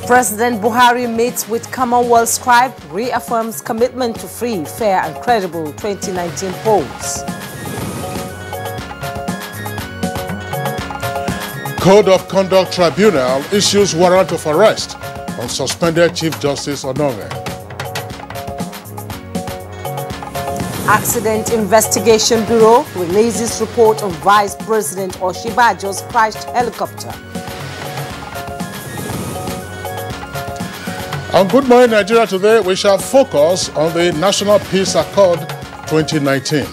President Buhari meets with Commonwealth scribe, reaffirms commitment to free, fair and credible 2019 polls. Code of Conduct Tribunal issues warrant of arrest on suspended Chief Justice Onove. Accident Investigation Bureau releases report of Vice President Oshibajo's crashed helicopter. On Good Morning Nigeria today, we shall focus on the National Peace Accord 2019.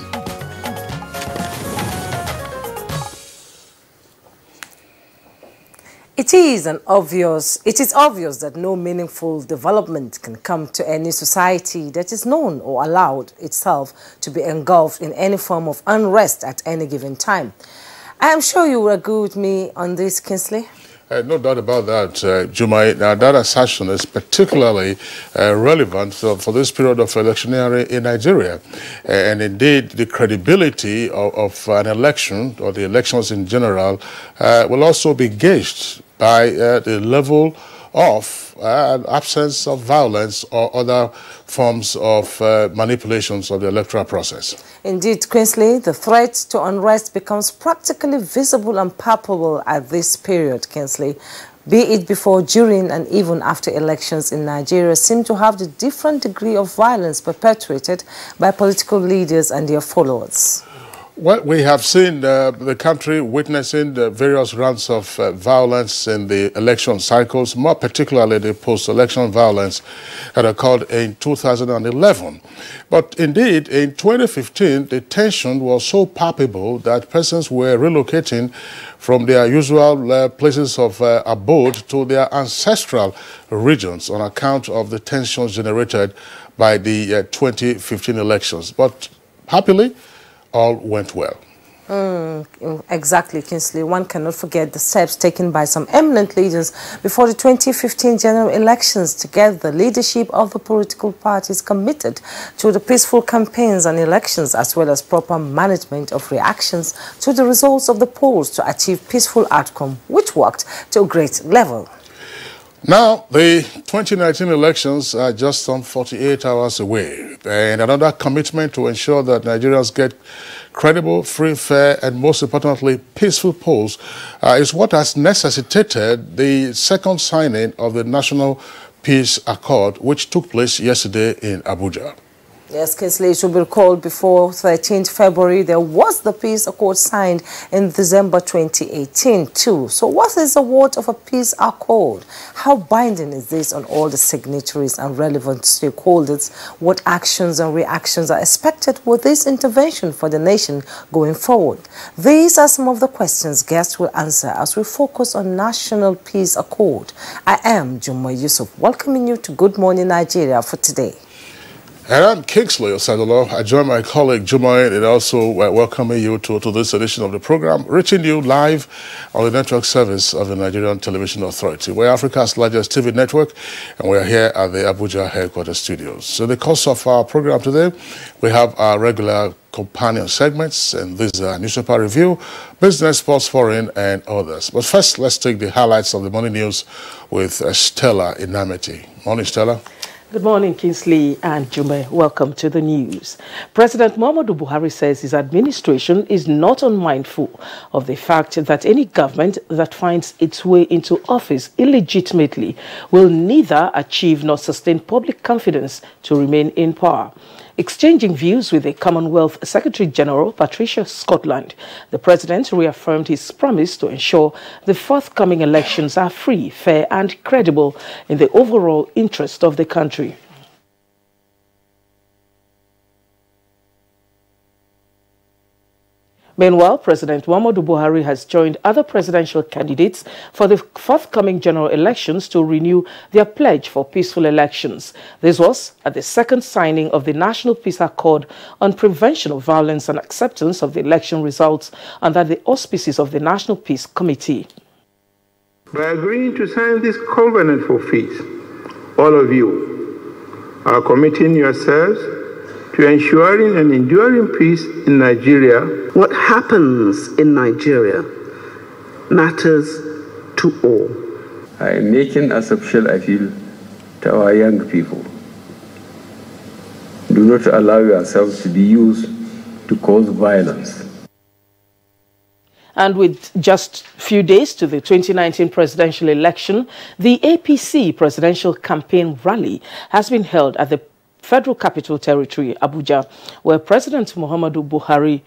It is obvious that no meaningful development can come to any society that is known or allowed itself to be engulfed in any form of unrest at any given time. I am sure you will agree with me on this, Kingsley. No doubt about that, Jumai. Now, that assertion is particularly relevant for this period of electioneering in Nigeria. And indeed, the credibility of an election, or the elections in general, will also be gauged by the level of absence of violence or other forms of manipulations of the electoral process. Indeed, Kingsley, the threat to unrest becomes practically visible and palpable at this period, Kingsley. Be it before, during, and even after elections in Nigeria seem to have the different degree of violence perpetuated by political leaders and their followers. Well, we have seen the country witnessing the various rounds of violence in the election cycles, more particularly the post-election violence that occurred in 2011. But indeed, in 2015, the tension was so palpable that persons were relocating from their usual places of abode to their ancestral regions on account of the tensions generated by the 2015 elections. But happily, all went well. Exactly, Kingsley. One cannot forget the steps taken by some eminent leaders before the 2015 general elections to get the leadership of the political parties committed to the peaceful campaigns and elections, as well as proper management of reactions to the results of the polls to achieve peaceful outcome, which worked to a great level. Now, the 2019 elections are just some 48 hours away, and another commitment to ensure that Nigerians get credible, free, fair, and most importantly, peaceful polls is what has necessitated the second signing of the National Peace Accord, which took place yesterday in Abuja. Yes, Kingsley, it should be recalled before 13th February, there was the peace accord signed in December 2018 too. So what is the word of a peace accord? How binding is this on all the signatories and relevant stakeholders? What actions and reactions are expected with this intervention for the nation going forward? These are some of the questions guests will answer as we focus on National Peace Accord. I am Jumma Yusuf, welcoming you to Good Morning Nigeria for today. And I'm Kingsley Osadolo. I join my colleague Jumain and also welcoming you to this edition of the program, reaching you live on the network service of the Nigerian Television Authority. We're Africa's largest TV network, and we're here at the Abuja headquarters studios. So in the course of our program today, we have our regular companion segments, and this is a newspaper review, business, sports, foreign, and others. But first, let's take the highlights of the morning news with Stella Inameti. Morning, Stella. Good morning, Kingsley and Jume. Welcome to the news. President Muhammadu Buhari says his administration is not unmindful of the fact that any government that finds its way into office illegitimately will neither achieve nor sustain public confidence to remain in power. Exchanging views with the Commonwealth Secretary-General, Patricia Scotland, the president reaffirmed his promise to ensure the forthcoming elections are free, fair and credible in the overall interest of the country. Meanwhile, President Muhammadu Buhari has joined other presidential candidates for the forthcoming general elections to renew their pledge for peaceful elections. This was at the second signing of the National Peace Accord on prevention of violence and acceptance of the election results under the auspices of the National Peace Committee. By agreeing to sign this covenant for peace, all of you are committing yourselves to ensuring an enduring peace in Nigeria. What happens in Nigeria matters to all. I am making a special appeal to our young people. Do not allow yourselves to be used to cause violence. And with just a few days to the 2019 presidential election, the APC presidential campaign rally has been held at the Federal Capital Territory, Abuja, where President Muhammadu Buhari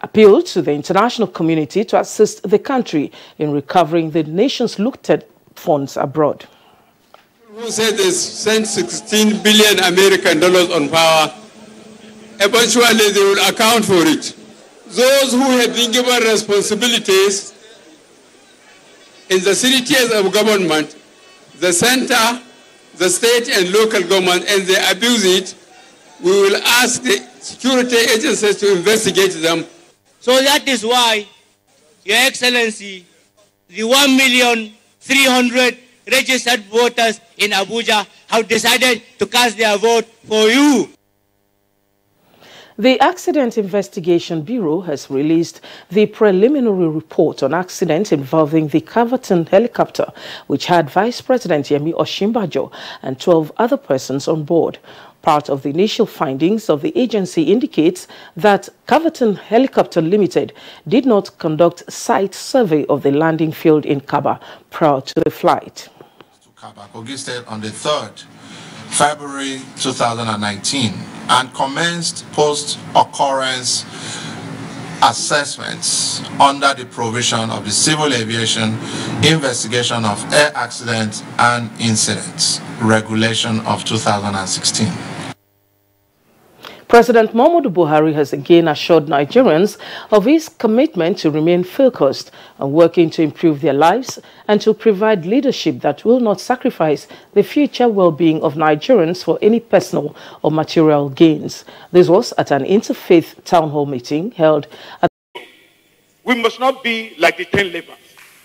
appealed to the international community to assist the country in recovering the nation's looted funds abroad. Who said they sent 16 billion American dollars on power, eventually they will account for it. Those who have been given responsibilities in the 3 tiers of government, the center, the state and local government, and they abuse it, we will ask the security agencies to investigate them. So that is why, Your Excellency, the 1,300,000 registered voters in Abuja have decided to cast their vote for you. The Accident Investigation Bureau has released the preliminary report on accident involving the Caverton helicopter, which had Vice President Yemi Osinbajo and 12 other persons on board. Part of the initial findings of the agency indicates that Caverton Helicopter Limited did not conduct site survey of the landing field in Kaba prior to the flight. To Kaba, Kogi State on the 3rd February 2019 and commenced post-occurrence assessments under the provision of the Civil Aviation Investigation of Air Accidents and Incidents Regulation of 2016. President Muhammadu Buhari has again assured Nigerians of his commitment to remain focused on working to improve their lives and to provide leadership that will not sacrifice the future well-being of Nigerians for any personal or material gains. This was at an interfaith town hall meeting held at... We must not be like the 10 lepers.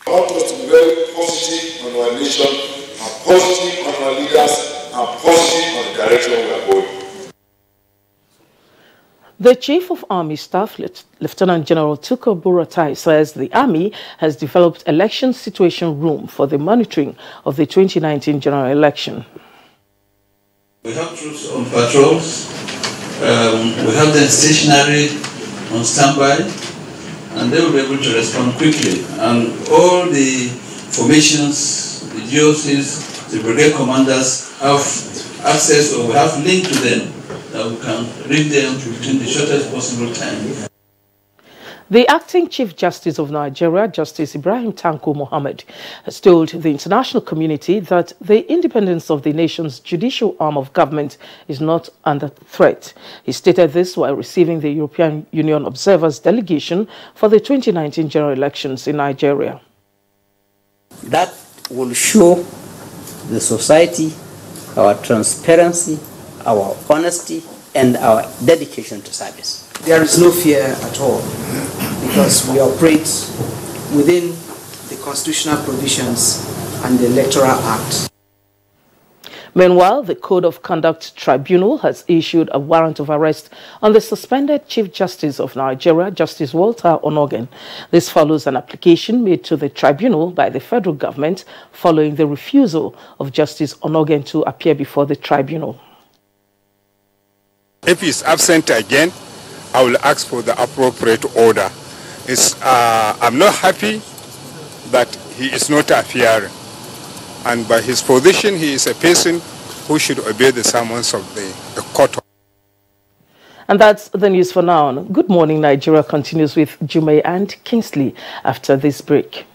I want us to be very positive on our nation, and positive on our leaders, and positive on the direction we are going. The Chief of Army Staff, Lieutenant General Tukur Buratai, says the Army has developed election situation room for the monitoring of the 2019 general election. We have troops on patrols, we have them stationary on standby, and they will be able to respond quickly. And all the formations, the GOCs, the brigade commanders have access, or we have linked to them, that we can reach them within the shortest possible time. The acting Chief Justice of Nigeria, Justice Ibrahim Tanko Mohammed, has told the international community that the independence of the nation's judicial arm of government is not under threat. He stated this while receiving the European Union Observers Delegation for the 2019 general elections in Nigeria. That will show the society our transparency, our honesty, and our dedication to service. There is no fear at all because we operate within the constitutional provisions and the Electoral Act. Meanwhile, the Code of Conduct Tribunal has issued a warrant of arrest on the suspended Chief Justice of Nigeria, Justice Walter Onogen. This follows an application made to the tribunal by the federal government following the refusal of Justice Onogen to appear before the tribunal. If he's absent again, I will ask for the appropriate order. I'm not happy that he is not appearing. And by his position, he is a person who should obey the summons of the court. And that's the news for now. Good Morning Nigeria continues with Jume and Kingsley after this break.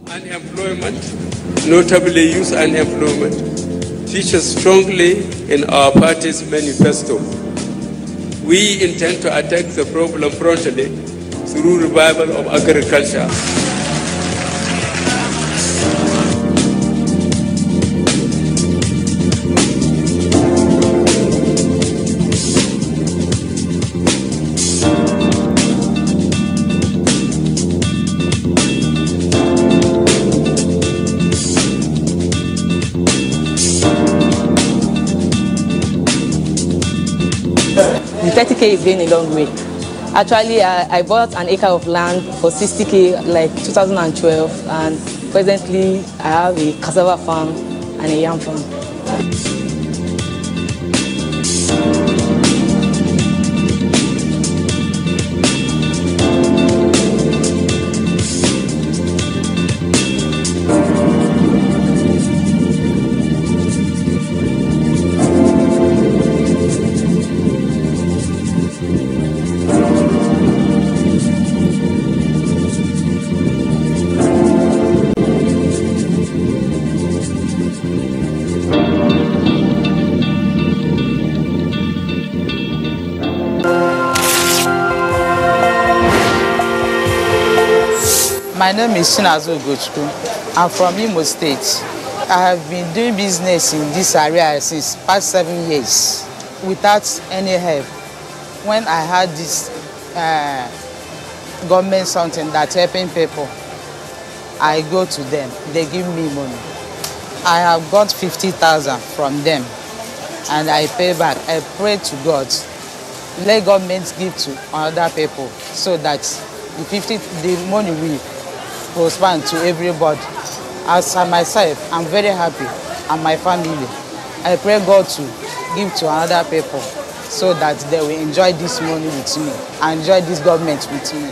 Unemployment, notably youth unemployment, features strongly in our party's manifesto. We intend to attack the problem frontally through revival of agriculture. The 30K is going a long way. Actually, I bought an acre of land for 60K like 2012, and Presently, I have a cassava farm and a yam farm. My name is Chinazo Gochku. I'm from Imo State. I have been doing business in this area since past 7 years without any help. When I had this government something that's helping people, I go to them. They give me money. I have got 50,000 from them, and I pay back. I pray to God, let government give to other people so that the money will prosper to everybody. As I myself, I'm very happy, and my family. I pray God to give to other people so that they will enjoy this money with me and enjoy this government with me.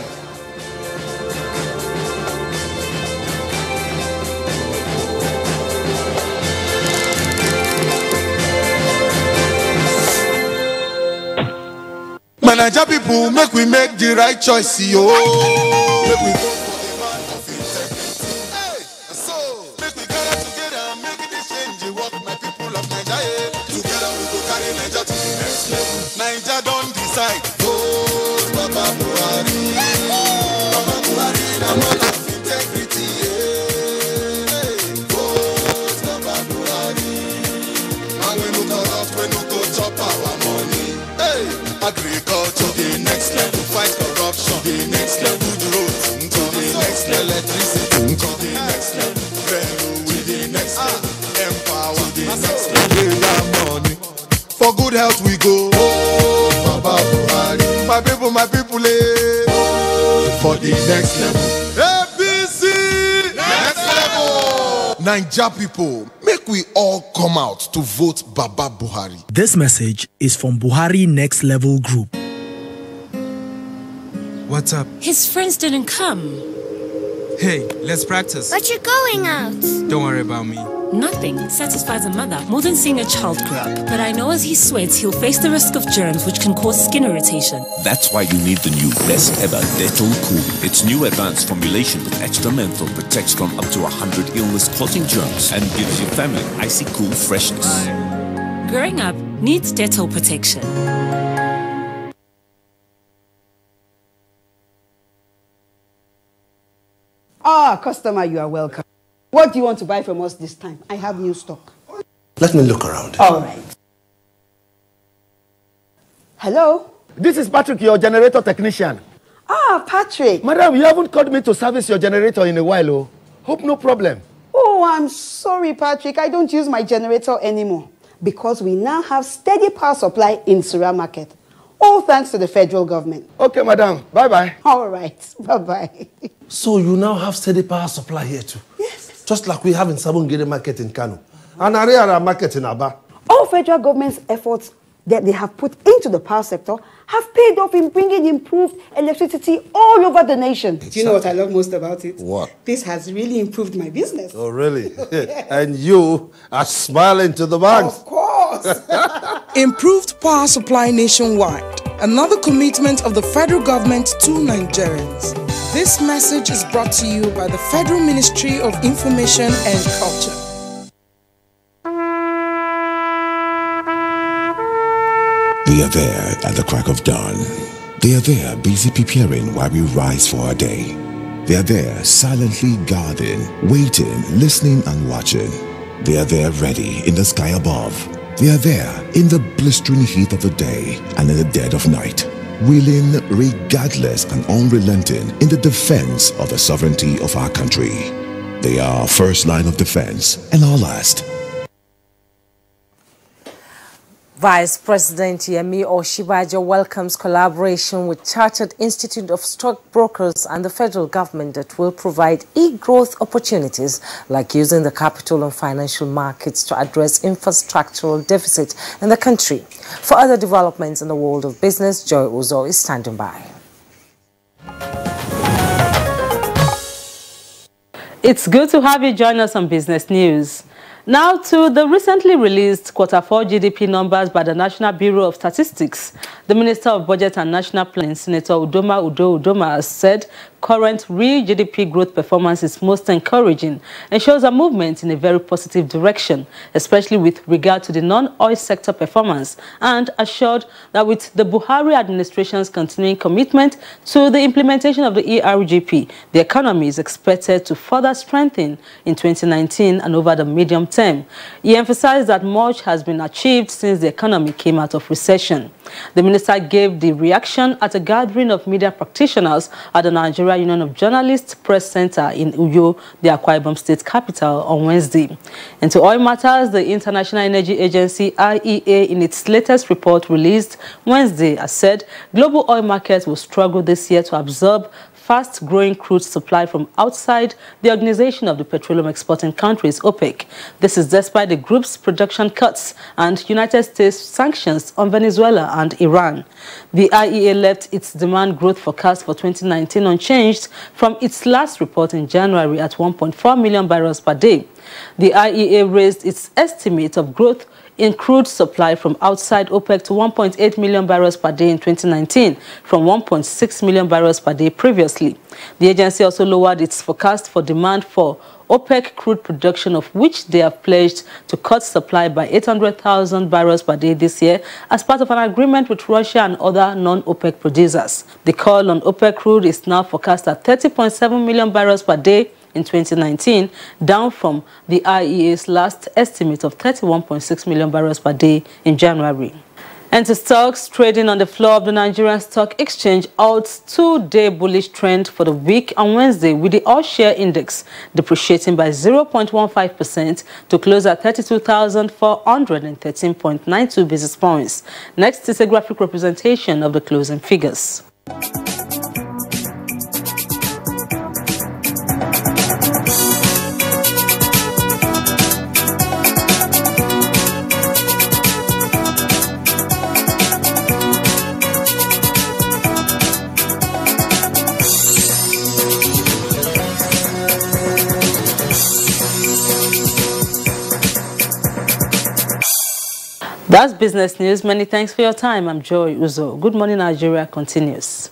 Manager people, make we make the right choice, yo. Make we vote for the man of integrity. Hey, so make we gather together and make this change. Work my people of Nigeria. Together we go carry Nigeria to the next level. Nigeria don't decide. Vote Baba Buhari. Baba Buhari, the man of integrity. Hey, vote Baba Buhari. And we no corrupt, we no go chop our money. Hey, agriculture, the next level, fight corruption, the next level, the roads, to the next level, electricity, to the next level, railway, the next level, empower, the next level, money. For good health we go, oh, Baba Buhari. My people, for the next level. APC, next level. Naija people, make we all come out to vote Baba Buhari. This message is from Buhari Next Level Group. What's up? His friends didn't come. Hey, let's practice. But you're going out. Don't worry about me. Nothing satisfies a mother more than seeing a child grow up. But I know as he sweats, he'll face the risk of germs which can cause skin irritation. That's why you need the new best ever Dettol Cool. Its new advanced formulation with extra menthol protects from up to 100 illness-causing germs and gives your family icy cool freshness. Growing up needs Dettol protection. Ah, customer, you are welcome. What do you want to buy from us this time? I have new stock. Let me look around. All right. Hello? This is Patrick, your generator technician. Ah, Patrick. Madam, you haven't called me to service your generator in a while, oh. Hope no problem. Oh, I'm sorry, Patrick. I don't use my generator anymore because we now have steady power supply in Surah Market. All thanks to the federal government. Okay, madam. Bye-bye. All right. Bye-bye. So you now have steady power supply here too? Yes. Just like we have in Sabongere Market in Kano and Ariara Market in Aba. All federal government's efforts that they have put into the power sector have paid off in bringing improved electricity all over the nation. Do you know what I love most about it? What? This has really improved my business. Oh, really? And you are smiling to the bank. Of course. Improved power supply nationwide. Another commitment of the federal government to Nigerians. This message is brought to you by the Federal Ministry of Information and Culture. They are there at the crack of dawn. They are there busy preparing while we rise for our day. They are there silently guarding, waiting, listening and watching. They are there ready in the sky above. They are there in the blistering heat of the day and in the dead of night, willing, regardless and unrelenting in the defense of the sovereignty of our country. They are our first line of defense and our last. Vice President Yemi Oshibajo welcomes collaboration with Chartered Institute of Stockbrokers and the federal government that will provide e-growth opportunities like using the capital and financial markets to address infrastructural deficit in the country. For other developments in the world of business, Joy Uzo is standing by. It's good to have you join us on Business News. Now to the recently released Q4 GDP numbers by the National Bureau of Statistics. The Minister of Budget and National Planning, Senator Udoma, has said current real GDP growth performance is most encouraging and shows a movement in a very positive direction, especially with regard to the non-oil sector performance, and assured that with the Buhari administration's continuing commitment to the implementation of the ERGP, the economy is expected to further strengthen in 2019 and over the medium term. He emphasized that much has been achieved since the economy came out of recession. The minister gave the reaction at a gathering of media practitioners at the Nigerian Union of Journalists Press Center in Uyo, the Akwa Ibom state capital, on Wednesday. And to oil matters, the International Energy Agency, IEA, in its latest report released Wednesday, has said global oil markets will struggle this year to absorb fast-growing crude supply from outside the Organization of the Petroleum Exporting Countries, OPEC. This is despite the group's production cuts and United States sanctions on Venezuela and Iran. The IEA left its demand growth forecast for 2019 unchanged from its last report in January at 1.4 million barrels per day. The IEA raised its estimate of growth in crude supply from outside OPEC to 1.8 million barrels per day in 2019 from 1.6 million barrels per day previously. The agency also lowered its forecast for demand for OPEC crude production, of which they have pledged to cut supply by 800,000 barrels per day this year as part of an agreement with Russia and other non-OPEC producers. The call on OPEC crude is now forecast at 30.7 million barrels per day in 2019, down from the IEA's last estimate of 31.6 million barrels per day in January. And to stocks trading on the floor of the Nigerian Stock Exchange, halts two-day bullish trend for the week on Wednesday, with the all-share index depreciating by 0.15% to close at 32,413.92 basis points. Next is a graphic representation of the closing figures. That's Business News. Many thanks for your time. I'm Joy Uzo. Good Morning Nigeria continues.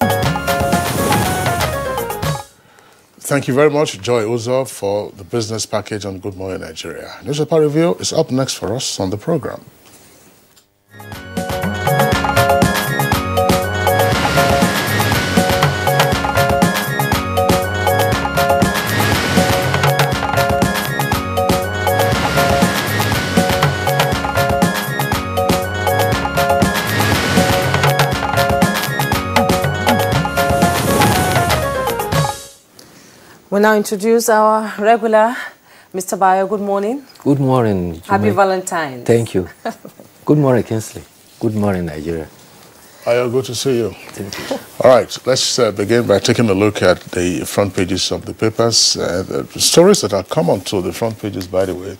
Thank you very much, Joy Uzo, for the business package on Good Morning Nigeria. Newspaper Review is up next for us on the program. We now introduce our regular Mr. Bayo. Good morning. Good morning, Jume. Happy Valentine's. Thank you. Good morning, Kinsley. Good morning, Nigeria. Bayo, good to see you. Thank you. All right, let's begin by taking a look at the front pages of the papers. The stories that are common to the front pages, by the way.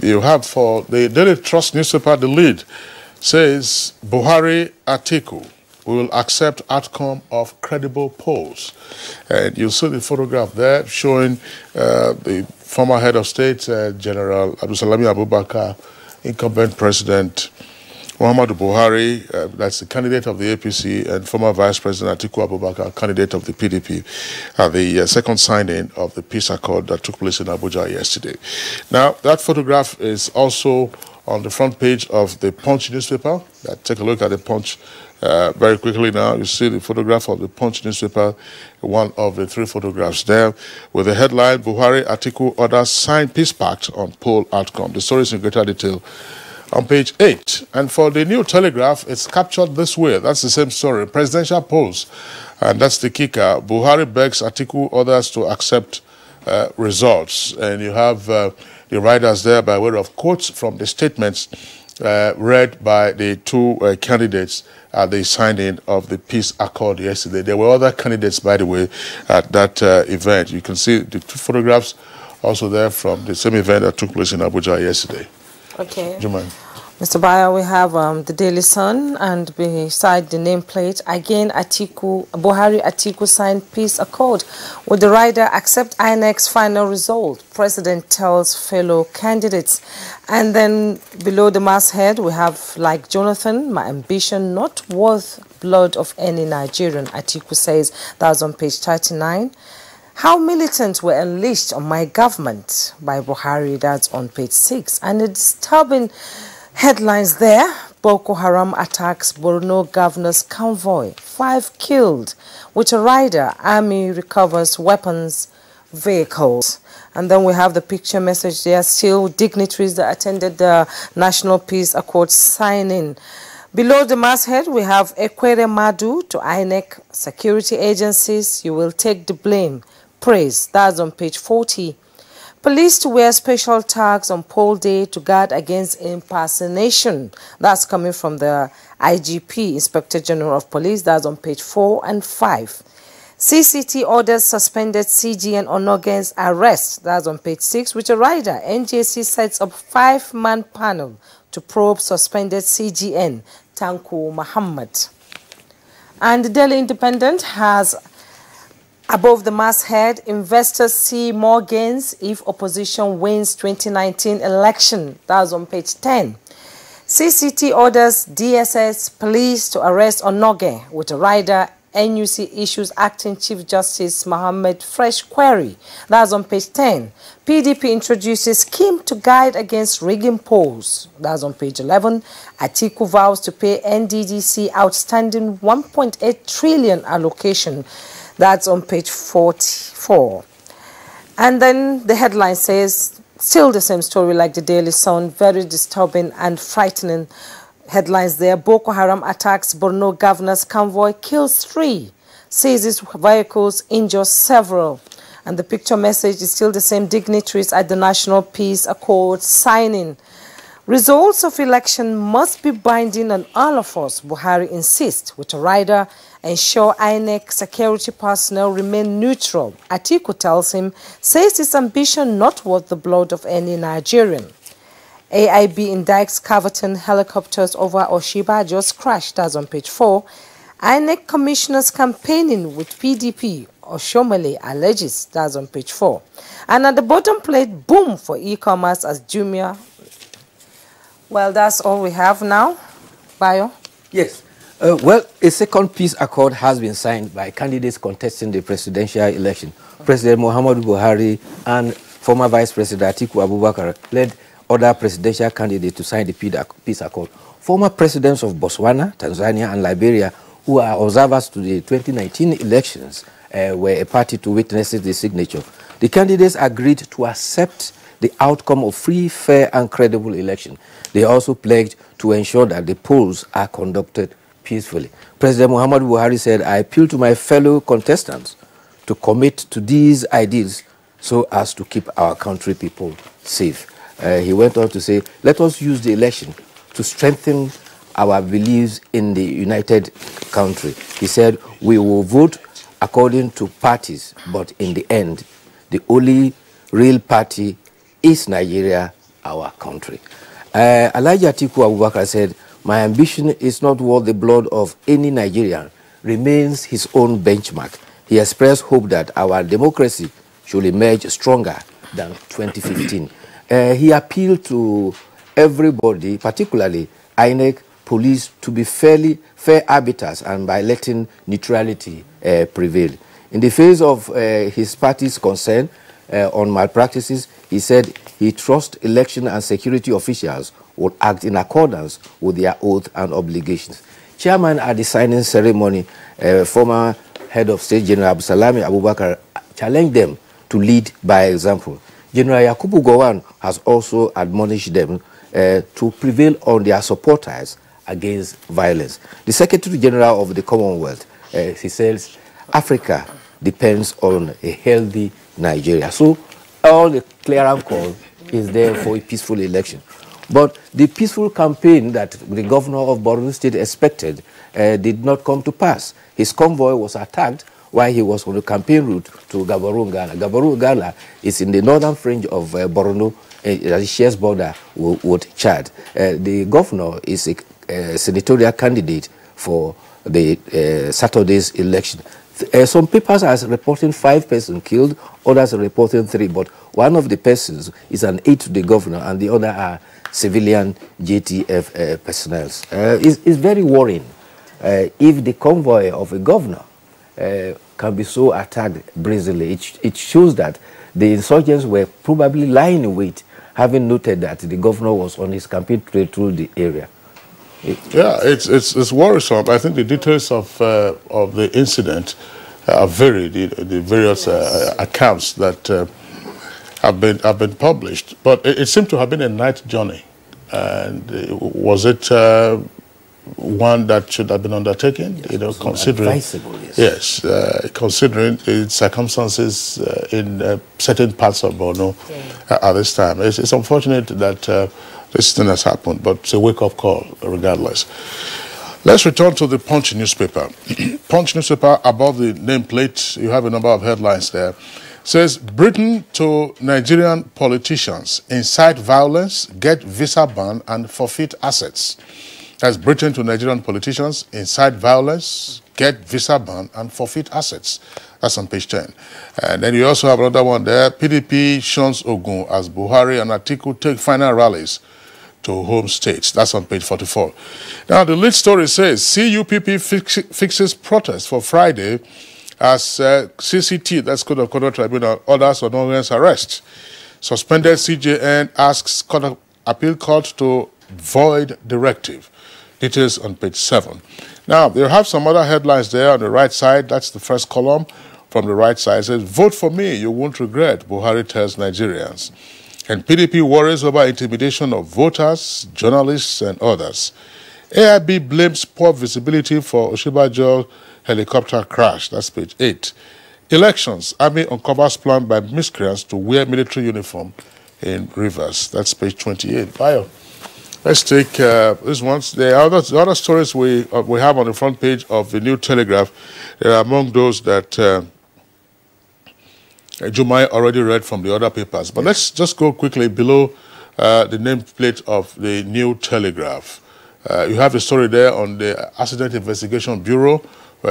You have for the Daily Trust newspaper, the lead says Buhari Atiku will accept outcome of credible polls. And you see the photograph there showing the former head of state, General Abdulsalami Abubakar, incumbent president Muhammadu Buhari, that's the candidate of the APC, and former Vice President Atiku Abubakar, candidate of the PDP, at the second signing of the peace accord that took place in Abuja yesterday. Now, that photograph is also on the front page of the Punch newspaper. Take a look at the Punch very quickly now. You see the photograph of the Punch newspaper, one of the three photographs there, with the headline, Buhari Atiku orders sign peace pact on poll outcome. The story is in greater detail on page 8. And for the New Telegraph, it's captured this way. That's the same story. Presidential polls. And that's the kicker. Buhari begs Atiku others to accept results. And you have the writers there by way of quotes from the statements read by the two candidates at the signing of the peace accord yesterday. There were other candidates, by the way, at that event. You can see the two photographs also there from the same event that took place in Abuja yesterday. Okay. Juman. Mr. Bayo, we have the Daily Sun, and beside the nameplate, again, Buhari Atiku signed peace accord. Would the rider accept INEC's final result? President tells fellow candidates. And then below the masthead, we have, like Jonathan, my ambition not worth blood of any Nigerian, Atiku says. That's on page 39. How militants were unleashed on my government by Buhari, that's on page 6. And the disturbing headlines there: Boko Haram attacks Borno governor's convoy, 5 killed. With a rider, army recovers weapons, vehicles. And then we have the picture message there, still dignitaries that attended the National Peace Accord signing. Below the masthead, we have Ekwere Madu to INEC security agencies. You will take the blame. Praise. That's on page 40. Police to wear special tags on poll day to guard against impersonation. That's coming from the IGP, Inspector General of Police. That's on page 4 and 5. CCT orders suspended CGN Onogen's arrest. That's on page 6. With a rider, NJC sets up 5-man panel to probe suspended CGN, Tanku Muhammad. And the Daily Independent has, above the masthead, investors see more gains if opposition wins 2019 election. That's on page 10. CCT orders DSS police to arrest Onoge. With a rider, NUC issues acting Chief Justice Mohammed fresh query. That's on page 10. PDP introduces scheme to guide against rigging polls. That's on page 11. Atiku vows to pay NDDC outstanding 1.8 trillion allocation. That's on page 44. And then the headline says, still the same story like the Daily Sun, very disturbing and frightening headlines there. Boko Haram attacks Borno governor's convoy, kills 3, seizes vehicles, injures several. And the picture message is still the same, dignitaries at the National Peace Accord signing. Results of election must be binding on all of us, Buhari insists. With a rider, ensure INEC security personnel remain neutral. Atiku tells him, says his ambition not worth the blood of any Nigerian. AIB indicts coveting helicopters over Oshiba just crashed. That's on page 4. INEC commissioners campaigning with PDP. Oshomole alleges. That's on page 4. And at the bottom plate, boom for e-commerce as Jumia. Well, that's all we have now. Bayo? Yes. Well, a second peace accord has been signed by candidates contesting the presidential election. President Muhammadu Buhari and former Vice President Atiku Abubakar led other presidential candidates to sign the peace accord. Former presidents of Botswana, Tanzania, and Liberia, who are observers to the 2019 elections, were a party to witness the signature. The candidates agreed to accept the outcome of free, fair, and credible election. They also pledged to ensure that the polls are conducted peacefully. President Muhammadu Buhari said, I appeal to my fellow contestants to commit to these ideals so as to keep our country people safe. He went on to say, let us use the election to strengthen our beliefs in the united country. He said, we will vote according to parties, but in the end, the only real party is Nigeria, our country. Alhaji Atiku Abubakar said, my ambition is not worth the blood of any Nigerian, remains his own benchmark. He expressed hope that our democracy should emerge stronger than 2015. He appealed to everybody, particularly INEC, police, to be fair arbiters and by letting neutrality prevail. In the face of his party's concern on malpractices, he said he trusts election and security officials will act in accordance with their oath and obligations. Chairman at the signing ceremony, former head of state General Absalami Abubakar, challenged them to lead by example. General Yakubu Gowon has also admonished them to prevail on their supporters against violence. The Secretary General of the Commonwealth, he says, Africa depends on a healthy Nigeria. So all the clearance call is there for a peaceful election. But the peaceful campaign that the governor of Borno State expected did not come to pass. His convoy was attacked while he was on the campaign route to Gaborone, Ghana. Gaborone, Ghana is in the northern fringe of Borno, that shares border with Chad. The governor is a senatorial candidate for the Saturday's election. Some papers are reporting 5 persons killed, others are reporting 3, but one of the persons is an aide to the governor and the other are civilian JTF personnel. It's very worrying if the convoy of a governor can be so attacked brazenly. It shows that the insurgents were probably lying in wait, having noted that the governor was on his campaign trail through the area. It's worrisome. I think the details of the incident are varied, the various accounts that have been published. But it seemed to have been a night journey. And was it one that should have been undertaken? Yes, considering advisable, yes, considering the circumstances in certain parts of Borno at this time. It's unfortunate that this thing has happened, but it's a wake-up call regardless. Let's return to the Punch newspaper. Punch newspaper, above the nameplate, you have a number of headlines there. Says, Britain to Nigerian politicians, incite violence, get visa ban and forfeit assets. That's Britain to Nigerian politicians, incite violence, get visa ban and forfeit assets. That's on page 10. And then you also have another one there. PDP shuns Ogun as Buhari and Atiku take final rallies to home states. That's on page 44. Now, the lead story says, CUPP fixes protest for Friday as CCT, that's Code of Conduct Tribunal, orders on Owen's arrest. Suspended CJN asks appeal court to void directive. Details on page 7. Now, they have some other headlines there on the right side. That's the first column from the right side. It says, vote for me, you won't regret, Buhari tells Nigerians. And PDP worries over intimidation of voters, journalists, and others. AIB blames poor visibility for Oshibajo helicopter crash. That's page 8. Elections. Army uncovers plan by miscreants to wear military uniform in Rivers. That's page 28. Bio. Let's take these ones. The other stories we have on the front page of the New Telegraph. They are among those that Jumai already read from the other papers. But let's just go quickly below the nameplate of the New Telegraph. You have the story there on the Accident Investigation Bureau,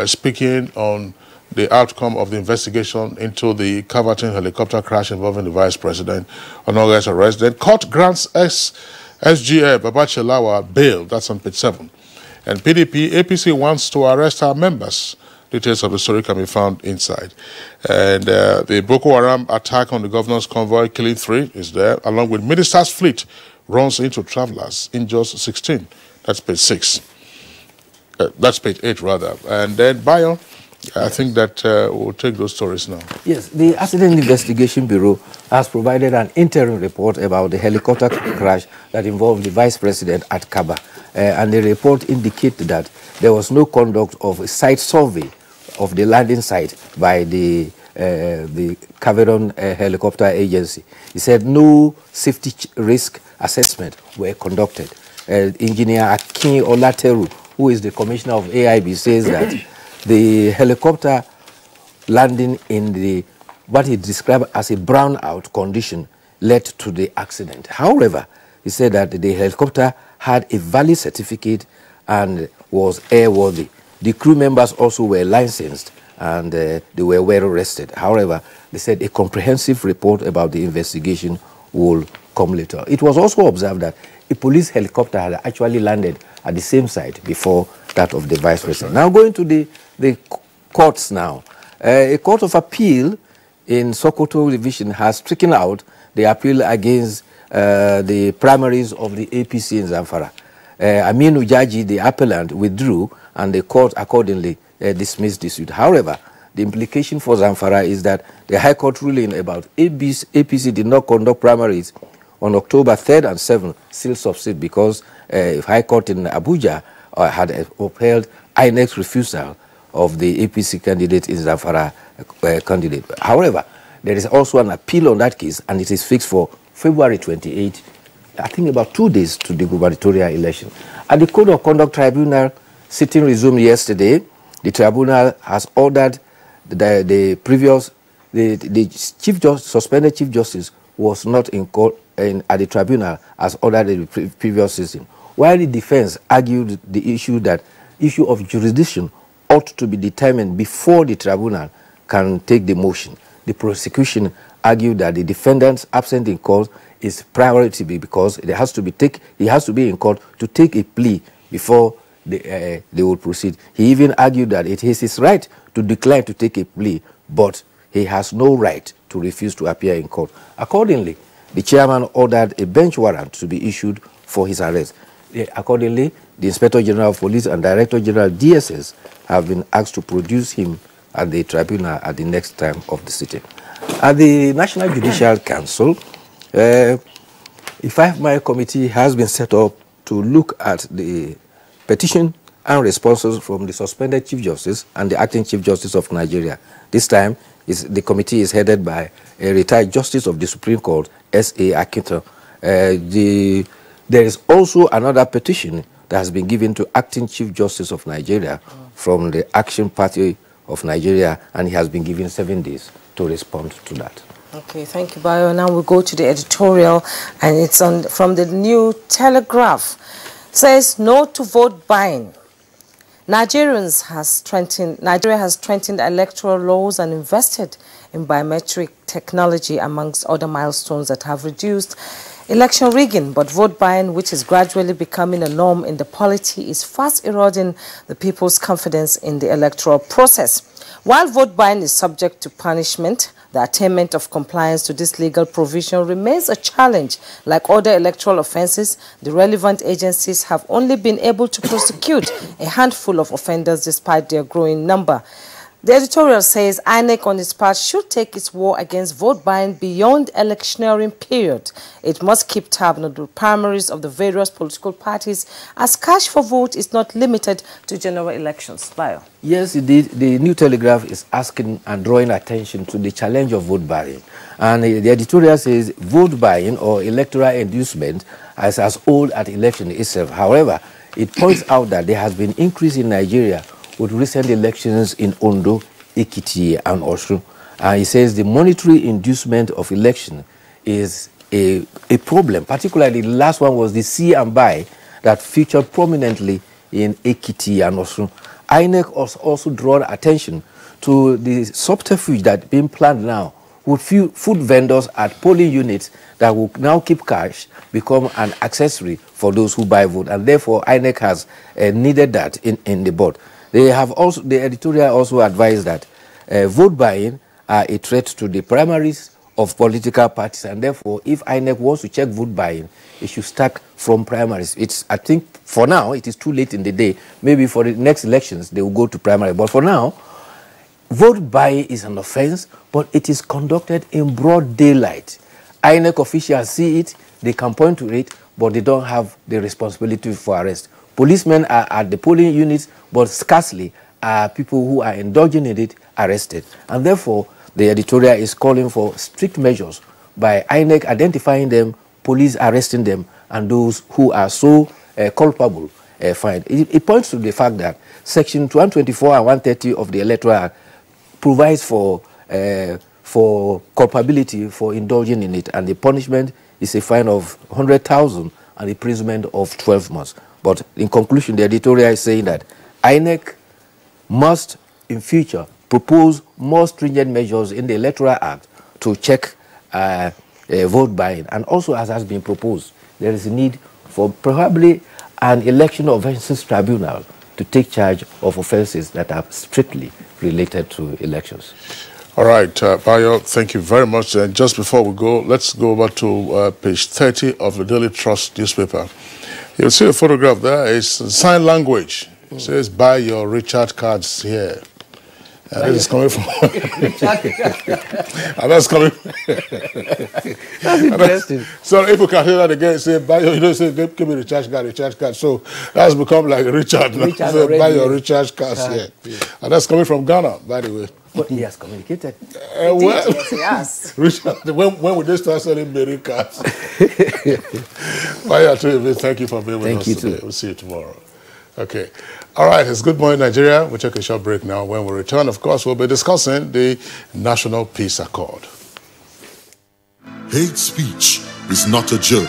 speaking on the outcome of the investigation into the Caverton helicopter crash involving the Vice President on August arrest. Then court grants SGA Babachelawa bail. That's on page 7. And PDP, APC wants to arrest our members. Details of the story can be found inside. And the Boko Haram attack on the governor's convoy, killing 3, is there, along with minister's fleet runs into travelers, injures 16. That's page 6. That's page 8, rather. And then Bio, I think that we'll take those stories now. Yes, the Accident Investigation Bureau has provided an interim report about the helicopter crash that involved the Vice President at Kaba. And the report indicated that there was no conduct of a site survey of the landing site by the Cameroon Helicopter Agency. He said no safety risk assessment were conducted. Engineer Akin Olateru, who is the commissioner of AIB, says that the helicopter landing in what he described as a brownout condition led to the accident. However, he said that the helicopter had a valid certificate and was airworthy. The crew members also were licensed and they were well rested. However, they said a comprehensive report about the investigation will come later. It was also observed that a police helicopter had actually landed at the same site before that of the Vice President. Now going to the courts now. A court of appeal in Sokoto Division has stricken out the appeal against the primaries of the APC in Zamfara. Aminu Jaji, the appellant, withdrew and the court accordingly dismissed the suit. However, the implication for Zamfara is that the High Court ruling about APC did not conduct primaries on October 3rd and 7th still subsist because High Court in Abuja had upheld INEC's refusal of the APC candidate in Zamfara candidate. However, there is also an appeal on that case and it is fixed for February 28, I think, about 2 days to the gubernatorial election. At the Code of Conduct Tribunal sitting resumed yesterday, the tribunal has ordered the suspended Chief Justice was not in court at the tribunal as ordered in the previous sitting, while the defense argued the issue of jurisdiction ought to be determined before the tribunal can take the motion. The prosecution argued that the defendant's absence in court is priority because he has to be in court to take a plea before they will proceed. He even argued that it is his right to decline to take a plea, but he has no right to refuse to appear in court. Accordingly, the chairman ordered a bench warrant to be issued for his arrest. Accordingly, the Inspector General of Police and Director General DSS have been asked to produce him at the tribunal at the next time of the sitting. At the National Judicial Council, a 5-man committee has been set up to look at the petition and responses from the suspended Chief Justice and the acting Chief Justice of Nigeria. This time, the committee is headed by a retired Justice of the Supreme Court, S.A. Akinto. There is also another petition that has been given to acting Chief Justice of Nigeria from the Action Party of Nigeria, and he has been given 7 days to respond to that. Okay, thank you, Bayo. Now we go to the editorial, and it's from the New Telegraph. It says, no to vote buying. Nigeria has strengthened electoral laws and invested in biometric technology amongst other milestones that have reduced election rigging, but vote buying, which is gradually becoming a norm in the polity, is fast eroding the people's confidence in the electoral process. While vote buying is subject to punishment, the attainment of compliance to this legal provision remains a challenge. Like other electoral offences, the relevant agencies have only been able to prosecute a handful of offenders despite their growing number. The editorial says INEC on its part should take its war against vote buying beyond electioneering period. It must keep tab on the primaries of the various political parties, as cash for vote is not limited to general elections. Bayo. Yes, indeed. The New Telegraph is asking and drawing attention to the challenge of vote buying. And the editorial says vote buying or electoral inducement is as old as election itself. However, it points out that there has been increase in Nigeria with recent elections in Ondo, Ekiti, and Osun. He says the monetary inducement of election is a problem. Particularly, the last one was the see and buy that featured prominently in Ekiti and Osun. INEC has also drawn attention to the subterfuge that being planned now with food vendors at polling units that will now keep cash become an accessory for those who buy vote, and therefore INEC has needed that in the board. The editorial also advised that vote buying are a threat to the primaries of political parties, and therefore, if INEC wants to check vote buying, it should start from primaries. I think for now, it is too late in the day. Maybe for the next elections, they will go to primary. But for now, vote buying is an offense, but it is conducted in broad daylight. INEC officials see it, they can point to it, but they don't have the responsibility for arrest. Policemen are at the polling units, but scarcely are people who are indulging in it arrested. And therefore, the editorial is calling for strict measures by INEC identifying them, police arresting them, and those who are so culpable fined. It points to the fact that Section 124 and 130 of the Electoral Act provides for culpability for indulging in it, and the punishment is a fine of 100,000 and imprisonment of 12 months. But in conclusion, the editorial is saying that INEC must, in future, propose more stringent measures in the Electoral Act to check vote buying. And also, as has been proposed, there is a need for probably an election offences tribunal to take charge of offences that are strictly related to elections. All right, Bayo, thank you very much. Just before we go, let's go over to page 30 of the Daily Trust newspaper. You'll see a photograph there. It's sign language. It says, buy your recharge cards here. And this is coming from... and that's coming... That's interesting. So if you can hear that again, say, buy your... You know, say, give me recharge card. So that's become like Richard. So buy your recharge cards here. Yeah. And that's coming from Ghana, by the way. But he has communicated. Well, Yes, he has. Richard, when will they start selling berry cards? Thank you for being with us today. We'll see you tomorrow. Okay. All right, it's Good Morning Nigeria. We'll take a short break now. When we return, of course, we'll be discussing the National Peace Accord. Hate speech is not a joke.